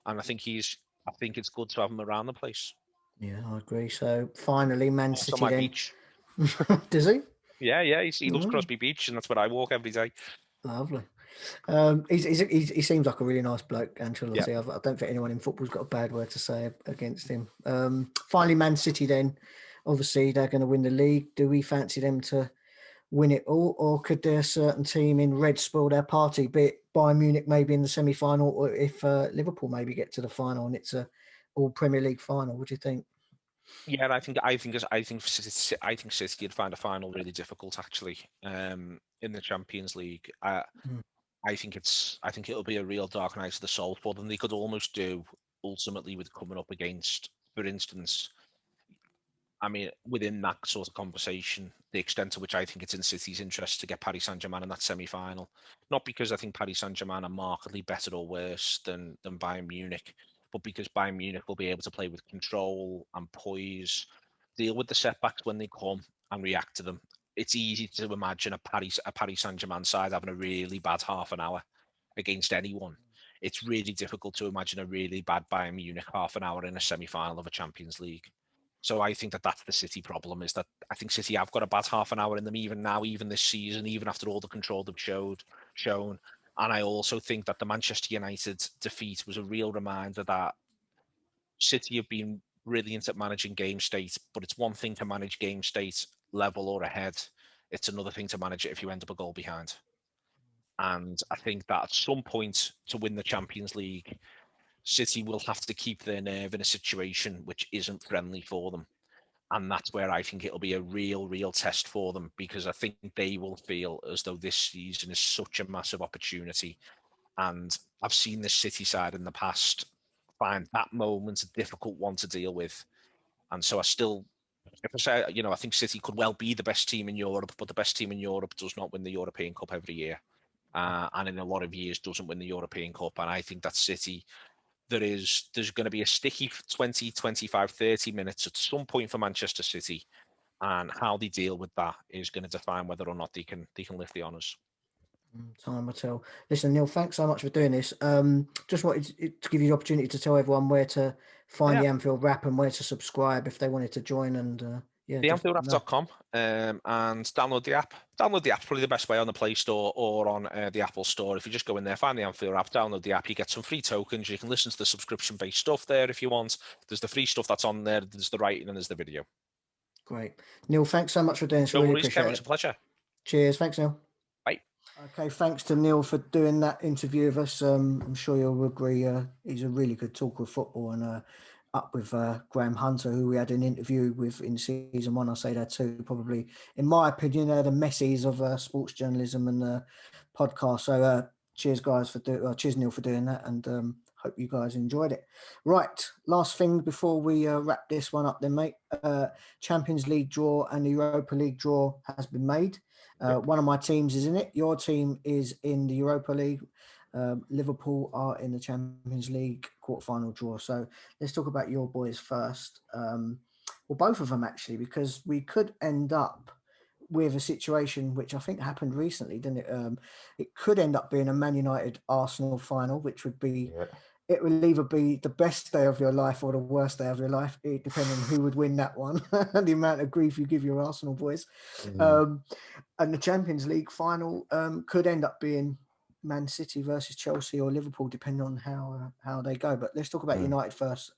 I think it's good to have him around the place. Yeah, I agree. So finally, Man Also City my then. beach. Does he? Yeah, he loves Crosby Beach, and that's where I walk every day. Lovely. He seems like a really nice bloke, Ancelotti. Yeah. I don't think anyone in football's got a bad word to say against him. Finally, Man City then. Obviously, they're going to win the league. Do we fancy them to win it all, or could there a certain team in red spoil their party? Be it Bayern Munich maybe in the semi-final, or if Liverpool maybe get to the final and it's a all Premier League final. What do you think? Yeah, and I think City would find a final really difficult, actually. In the Champions League, I think it'll be a real dark night of the soul for them. They could almost do ultimately with coming up against, for instance, I mean, within that sort of conversation, the extent to which I think it's in City's interest to get Paris Saint-Germain in that semi-final. Not because I think Paris Saint-Germain are markedly better or worse than Bayern Munich, but because Bayern Munich will be able to play with control and poise, deal with the setbacks when they come and react to them. It's easy to imagine a Paris Saint-Germain side having a really bad half an hour against anyone. It's really difficult to imagine a really bad Bayern Munich half an hour in a semi-final of a Champions League. So I think that that's the City problem, is that I think City have got a bad half an hour in them even now, even this season, even after all the control they've shown. And I also think that the Manchester United defeat was a real reminder that City have been brilliant at managing game state, but it's one thing to manage game state level or ahead. It's another thing to manage it if you end up a goal behind. And I think that at some point to win the Champions League, City will have to keep their nerve in a situation which isn't friendly for them. And that's where I think it'll be a real test for them, because I think they will feel as though this season is such a massive opportunity. And I've seen this City side in the past find that moment a difficult one to deal with. And so if I say, I think City could well be the best team in Europe, but the best team in Europe does not win the European Cup every year. And in a lot of years doesn't win the European Cup. And I think that City, there's going to be a sticky 20, 25, 30 minutes at some point for Manchester City. And how they deal with that is going to define whether or not they can lift the honours. Time will tell. Listen, Neil, thanks so much for doing this. Just wanted to give you the opportunity to tell everyone where to find the Anfield Wrap and where to subscribe if they wanted to join. And the AnfieldWrap.com and download the app. Download the app, probably the best way, on the Play Store or on the Apple Store. If you just go in there, find the Anfield Wrap, download the app, you get some free tokens. You can listen to the subscription-based stuff there if you want. There's the free stuff that's on there. There's the writing and there's the video. Great. Neil, thanks so much for doing this. Really appreciate it. It's a pleasure. Cheers. Thanks, Neil. Bye. Okay, thanks to Neil for doing that interview with us. I'm sure you'll agree he's a really good talker of football, and up with Graham Hunter, who we had an interview with in season 1. I say that too. Probably, in my opinion, they're the Messis of sports journalism and podcast. So cheers, guys, cheers, Neil, for doing that, and hope you guys enjoyed it. Right, last thing before we wrap this one up then, mate. Champions League draw and the Europa League draw has been made. One of my teams is in it. Your team is in the Europa League. Liverpool are in the Champions League quarterfinal draw. So let's talk about your boys first. Well, both of them actually, because we could end up with a situation which I think happened recently, didn't it? It could end up being a Man United Arsenal final, which would be, it will either be the best day of your life or the worst day of your life, depending on who would win that one, and the amount of grief you give your Arsenal boys. And the Champions League final could end up being Man City versus Chelsea or Liverpool, depending on how they go. But let's talk about United first.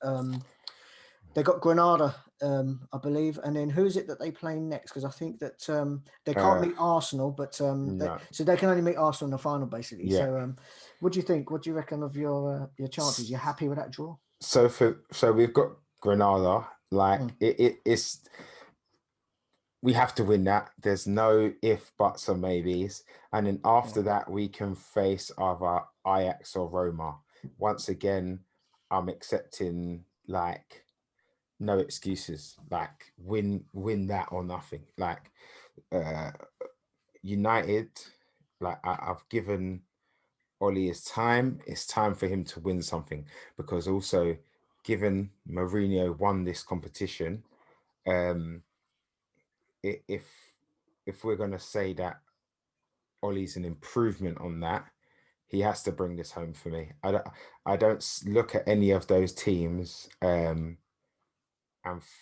They got Granada, I believe, and then who is it that they play next? Because I think that they can't meet Arsenal, but so they can only meet Arsenal in the final, basically. Yeah. So, what do you think? What do you reckon of your chances? You happy with that draw? So we've got Granada. It's we have to win that. There's no if, buts, or maybes. And then after that, we can face either Ajax or Roma. Once again, I'm accepting no excuses. Win that or nothing. United, I've given Ollie his time. It's time for him to win something, because also, given Mourinho won this competition, if we're going to say that Ollie's an improvement on that, he has to bring this home for me. I don't look at any of those teams and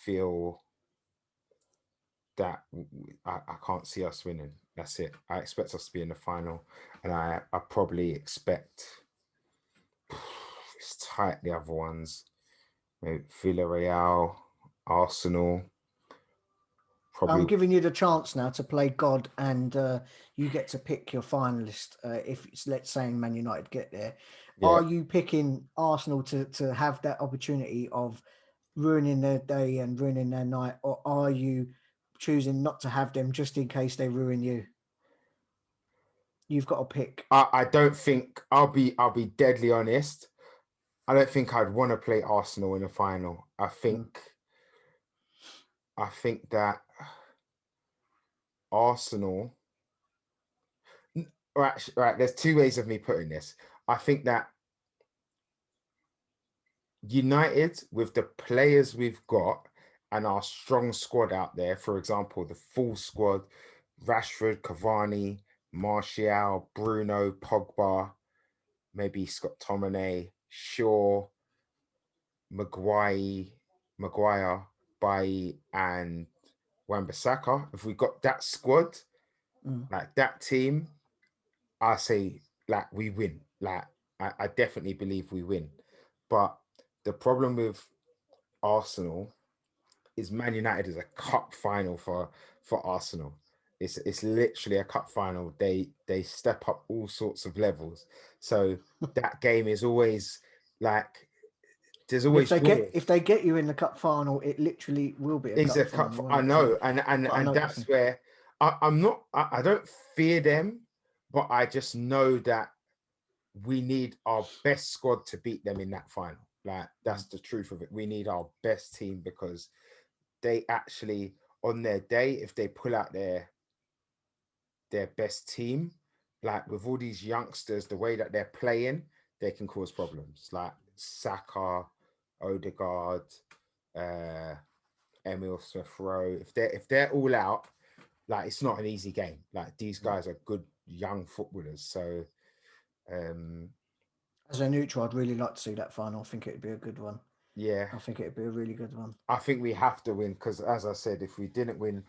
feel that I can't see us winning. That's it. I expect us to be in the final, and I probably expect it's tight, the other ones, maybe Villarreal, Arsenal. I'm giving you the chance now to play God, and you get to pick your finalist. If it's, let's say, Man United get there, are you picking Arsenal to have that opportunity of ruining their day and ruining their night, or are you choosing not to have them just in case they ruin you? You've got to pick. I don't think, I'll be deadly honest, I don't think I'd want to play Arsenal in the final. I think that Arsenal, right, there's two ways of me putting this. I think that United, with the players we've got and our strong squad out there, for example, the full squad, Rashford, Cavani, Martial, Bruno, Pogba, maybe Scott McTominay, Shaw, Maguire, Bailly and Wan-Bissaka, if we got that squad, like that team, I say like we win. Like I definitely believe we win. But the problem with Arsenal is Man United is a cup final for Arsenal. It's literally a cup final. They step up all sorts of levels. So that game is always like there's always if they get you in the cup final, it literally will be a cup final. I know, and that's where I'm not. I don't fear them, but I just know that we need our best squad to beat them in that final. Like that's the truth of it. We need our best team because they actually, on their day, if they pull out their best team, like with all these youngsters, the way that they're playing, they can cause problems. Like Saka, Odegaard, Emil Smith Rowe. If they're all out, like it's not an easy game. Like these guys are good young footballers. So as a neutral, I'd really like to see that final. I think it'd be a good one. Yeah. I think it'd be a really good one. I think we have to win because, as I said, if we didn't win,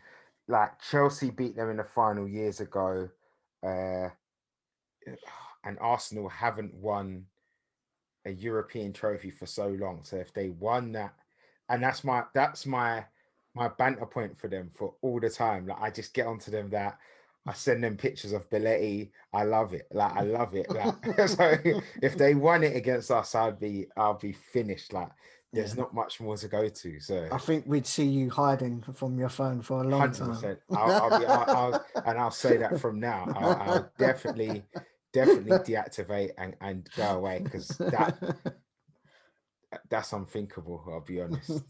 like Chelsea beat them in the final years ago, and Arsenal haven't won a European trophy for so long. So if they won that, and that's my banter point for them for all the time. Like I just get onto them that I send them pictures of Belletti. I love it. Like I love it. Like so if they won it against us, I'll be finished. Like there's not much more to go to. So I think we'd see you hiding from your phone for a long 100%. time. I'll say that from now. I'll definitely deactivate and go away because that's unthinkable. I'll be honest.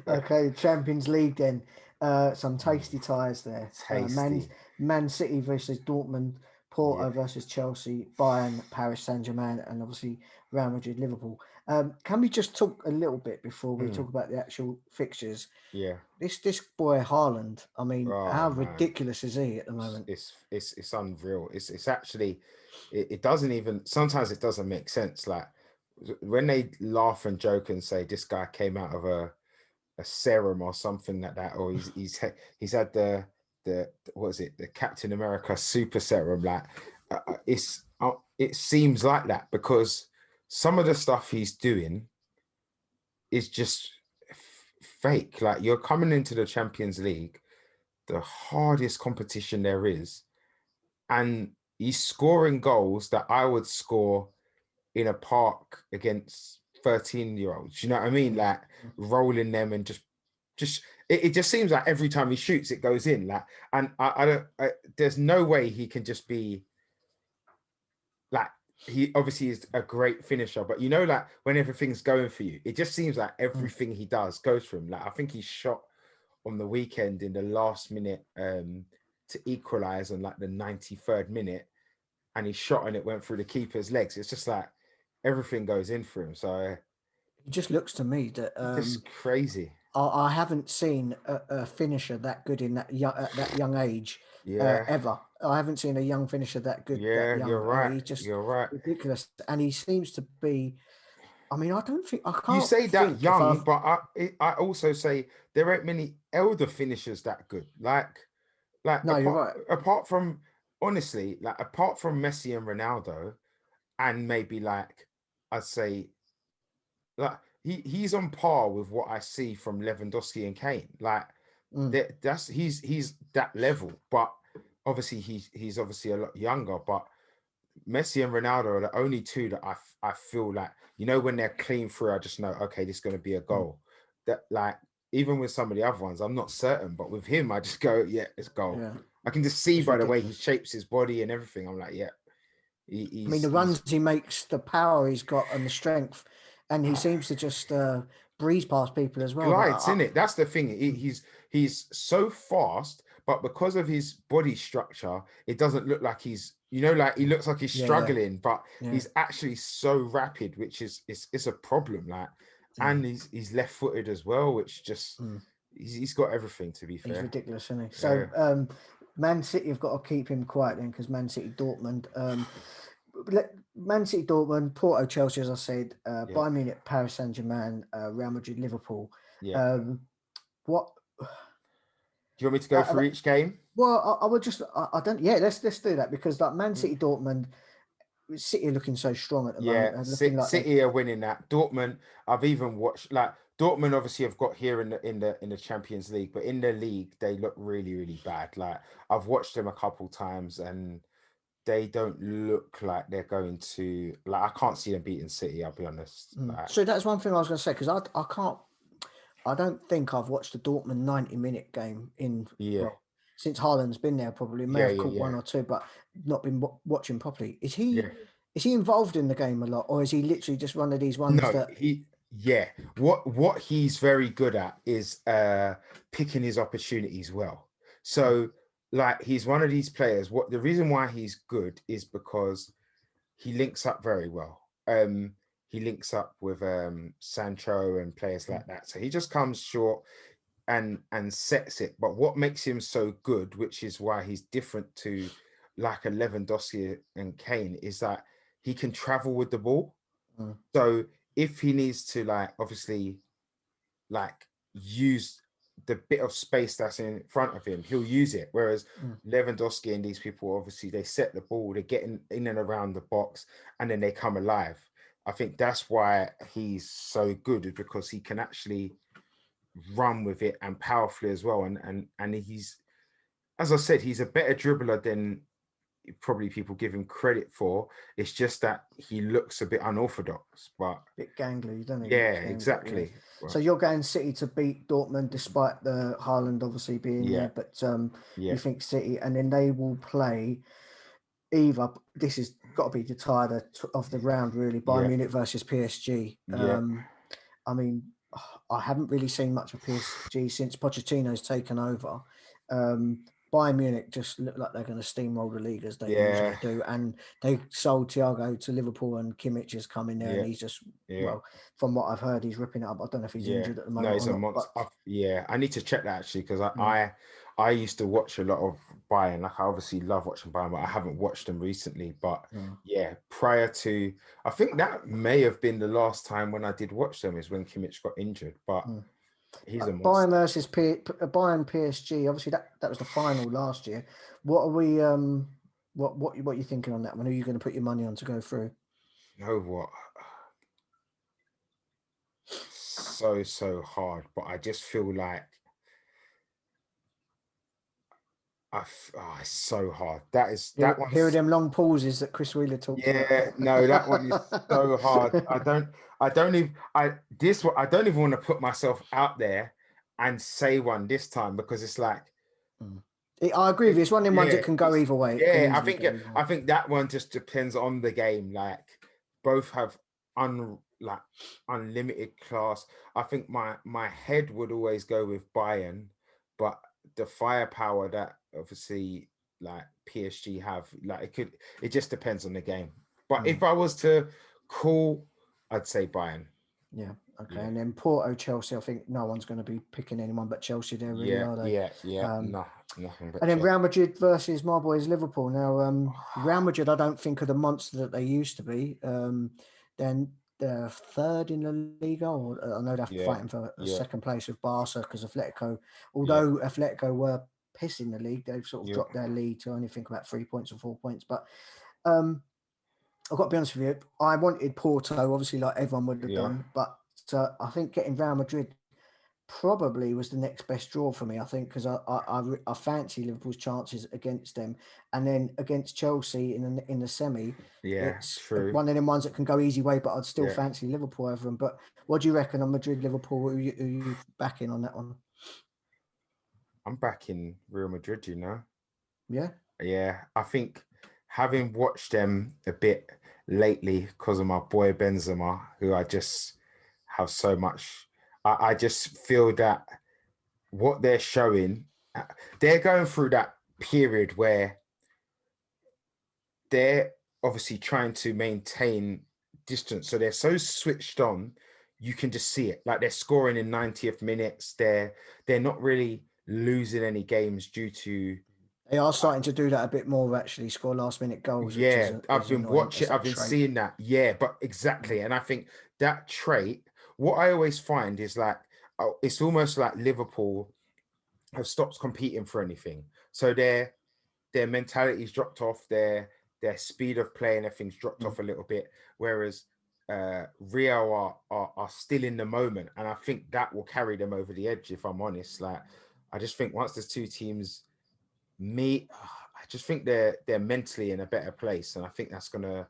Okay, Champions League then. Some tasty ties there. Man City versus Dortmund, Porto versus Chelsea, Bayern, Paris Saint-Germain, and obviously Real Madrid, Liverpool. Can we just talk a little bit before we talk about the actual fixtures? Yeah. This boy Haaland. I mean, how ridiculous is he at the moment? It's unreal. It's actually it doesn't even sometimes it doesn't make sense. Like when they laugh and joke and say this guy came out of a serum or something like that, or he's had the what is it, the Captain America super serum. Like it seems like that because some of the stuff he's doing is just fake. Like you're coming into the Champions League, the hardest competition there is, and he's scoring goals that I would score in a park against 13-year-olds. You know what I mean? Like rolling them and just it just seems like every time he shoots it goes in. Like, and I don't there's no way he can just be like, he obviously is a great finisher, but you know, like when everything's going for you, it just seems like everything he does goes for him. Like I think he shot on the weekend in the last minute to equalize on like the 93rd minute, and he shot and it went through the keeper's legs. It's just like everything goes in for him. So it just looks to me that just crazy. I haven't seen a finisher that good in that at that young age ever. I haven't seen a young finisher that good. Yeah, that young. you're right. He's just you're right. ridiculous, and he seems to be. I mean, I can't. You say that young, but I also say there ain't many elder finishers that good. Like no, you're right. Apart from honestly, like apart from Messi and Ronaldo, and maybe like I'd say, like he's on par with what I see from Lewandowski and Kane. Like that's he's that level, but obviously he's obviously a lot younger. But Messi and Ronaldo are the only two that I feel like, you know, when they're clean through, I just know, okay, this is going to be a goal. That like, even with some of the other ones, I'm not certain, but with him, I just go, yeah, it's goal. Yeah. I can just see by the way he shapes his body and everything. I'm like, yeah. I mean, the runs he makes, the power he's got and the strength, and he seems to just breeze past people as well. Glides, isn't it? That's the thing. He's so fast, but because of his body structure, it doesn't look like he's, you know, like he looks like he's struggling, but he's actually so rapid, which is it's a problem. Like, and he's left-footed as well, which just he's got everything, to be fair. He's ridiculous, isn't he? So Man City have got to keep him quiet then, because Man City Dortmund. Man City, Dortmund, Porto, Chelsea, as I said, Bayern Munich, Paris Saint-Germain, Real Madrid, Liverpool. what? Do you want me to go through each game? Well, I would just, I don't. Yeah, let's do that, because like Man City, Dortmund, City are looking so strong at the moment. Yeah, Looking like City are winning that. Dortmund, I've even watched, like, Dortmund obviously have got here in the Champions League, but in the league they look really, really bad. Like, I've watched them a couple times and they don't look like they're going to, like, I can't see them beating City, I'll be honest. Like, So that's one thing I was going to say, because I can't, I don't think I've watched a Dortmund 90-minute game in, yeah, well, since Haaland's been there. Probably may have caught one or two, but not been watching properly. Is yeah. he involved in the game a lot, or is he literally just one of these ones No, that yeah. What he's very good at is picking his opportunities well. So, like, he's one of these players. What the reason why he's good is because he links up very well. He links up with Sancho and players like that. So he just comes short and sets it. But what makes him so good, which is why he's different to like a Lewandowski and Kane, is that he can travel with the ball. So if he needs to, like, obviously, like, use the bit of space that's in front of him, he'll use it. Whereas Lewandowski and these people, obviously, they set the ball, they get in and around the box, and then they come alive. I think that's why he's so good, is because he can actually run with it and powerfully as well. And he's, as I said, he's a better dribbler than probably people give him credit for. It's just that he looks a bit unorthodox, but a bit gangly, don't he? yeah, exactly. Yeah. So you're going City to beat Dortmund, despite the Haaland obviously being there, but you think City, and then they will play either, this has got to be the tie of the round, really, Bayern Munich versus PSG. I mean, I haven't really seen much of PSG since Pochettino's taken over. Bayern Munich just look like they're going to steamroll the league, as they usually do. And they sold Thiago to Liverpool, and Kimmich has come in there, and he's just, well, from what I've heard, he's ripping it up. I don't know if he's injured at the moment. No, he's or a not, monster. but I need to check that, actually, because I used to watch a lot of Bayern. Like, I obviously love watching Bayern, but I haven't watched them recently. But prior to, I think that may have been the last time when I did watch them, is when Kimmich got injured. But he's a monster. Bayern versus Bayern PSG. Obviously, that was the final last year. What are we? What are you thinking on that one? Who are you going to put your money on to go through? You know what? So hard, but I just feel like it's so hard. That one. Here are them long pauses that Chris Wheeler talked about. Yeah, no, that one is so hard. I don't even want to put myself out there and say one this time, because it's like, I agree with you. It's one of them ones that can go either way. Yeah, I think that one just depends on the game. Like, both have unlimited class. I think my head would always go with Bayern, but the firepower that obviously, like, PSG have, like, it just depends on the game. But if I was to call, I'd say Bayern. Yeah. Okay. And then Porto, Chelsea, I think no one's going to be picking anyone but Chelsea there, really, are they? Yeah. Nothing but and then Real Madrid versus my boys Liverpool. Now, Real Madrid, I don't think, are the monster that they used to be. Then they're third in La Liga, or I know they're fighting for a second place with Barca, because Atletico, although Atletico were pissing the league, they've sort of dropped their lead to only think about 3 points or 4 points. But I've got to be honest with you, I wanted Porto, obviously, like everyone would have done, but I think getting Real Madrid probably was the next best draw for me, I think, because I fancy Liverpool's chances against them, and then against Chelsea in the semi. It's true. One of them ones that can go easy way, but I'd still fancy Liverpool over them. But what do you reckon on Madrid, Liverpool? Who you backing on that one? I'm backing Real Madrid, you know. Yeah, I think, having watched them a bit lately because of my boy Benzema, who I just have so much, I just feel that what they're showing, they're going through that period where they're obviously trying to maintain distance. So they're so switched on, you can just see it. Like, they're scoring in 90th minutes. They're not really losing any games due to. They are starting to do that a bit more, actually, score last minute goals. Yeah, I've been watching, I've been seeing that. Yeah, but exactly. And I think that trait, what I always find is, like, it's almost like Liverpool have stopped competing for anything. So their mentality's dropped off, their speed of play and everything's dropped off a little bit. Whereas Real are still in the moment, and I think that will carry them over the edge. If I'm honest, like I just think once there's two teams meet, I just think they're mentally in a better place, and I think that's gonna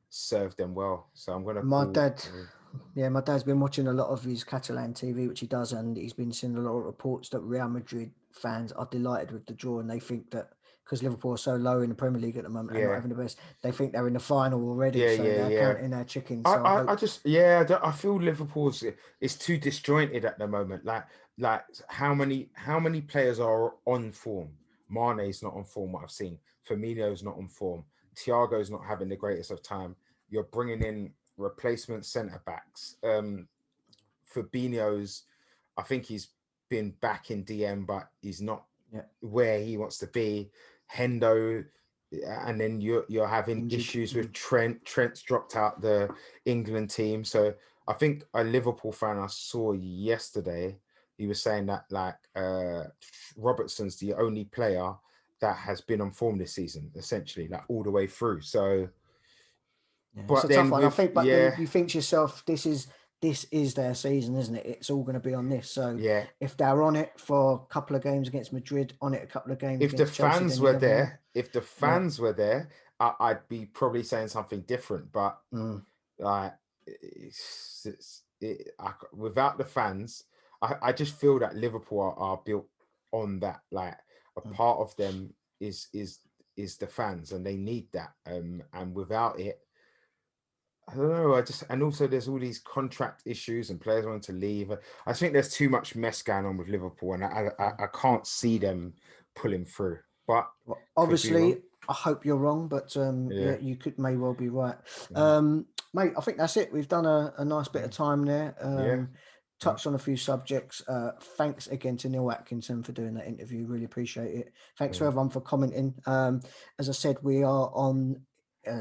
serve them well. So I'm gonna. My dad's been watching a lot of his Catalan TV, which he does, and he's been seeing a lot of reports that Real Madrid fans are delighted with the draw, and they think that because Liverpool are so low in the Premier League at the moment and not having the best, they think they're in the final already. So they're counting their chickens. So I feel Liverpool's is too disjointed at the moment. Like how many players are on form? Mane's not on form. What I've seen, Firmino's not on form. Thiago's not having the greatest of time. You're bringing in replacement centre backs. Fabinho's, I think he's been back in DM, but he's not where he wants to be. Hendo, and then you're having issues with Trent. Trent's dropped out the England team. So I think a Liverpool fan I saw yesterday, he was saying that like Robertson's the only player that has been on form this season, essentially, like all the way through. So but it's a tough one. I think, but then you think to yourself, this is their season, isn't it? It's all going to be on this. So if they're on it for a couple of games against Madrid, on it a couple of games. If the fans were there, I'd be probably saying something different. But like, without the fans, I just feel that Liverpool are built on that. Like a part of them is the fans, and they need that. And without it, I don't know. And also there's all these contract issues and players wanting to leave. I think there's too much mess going on with Liverpool, and I can't see them pulling through. But obviously, I hope you're wrong, but you may well be right. Mate, I think that's it. We've done a nice bit of time there. Touched on a few subjects. Thanks again to Neil Atkinson for doing that interview. Really appreciate it. Thanks to everyone for commenting. As I said, we are on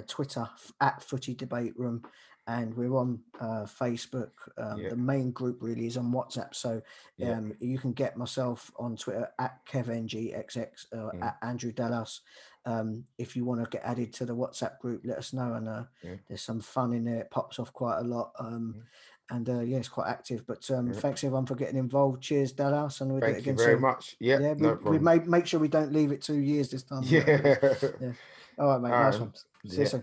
Twitter at Footy Debate Room, and we're on Facebook. The main group really is on WhatsApp, so you can get myself on Twitter at KevNGXX at Andrew Dallas. If you want to get added to the WhatsApp group, let us know, and there's some fun in there. It pops off quite a lot, and it's quite active. But thanks everyone for getting involved. Cheers, Dallas, and we'll do it again soon. Thank you very much. We make sure we don't leave it 2 years this time. All right, mate. Nice one. See you soon.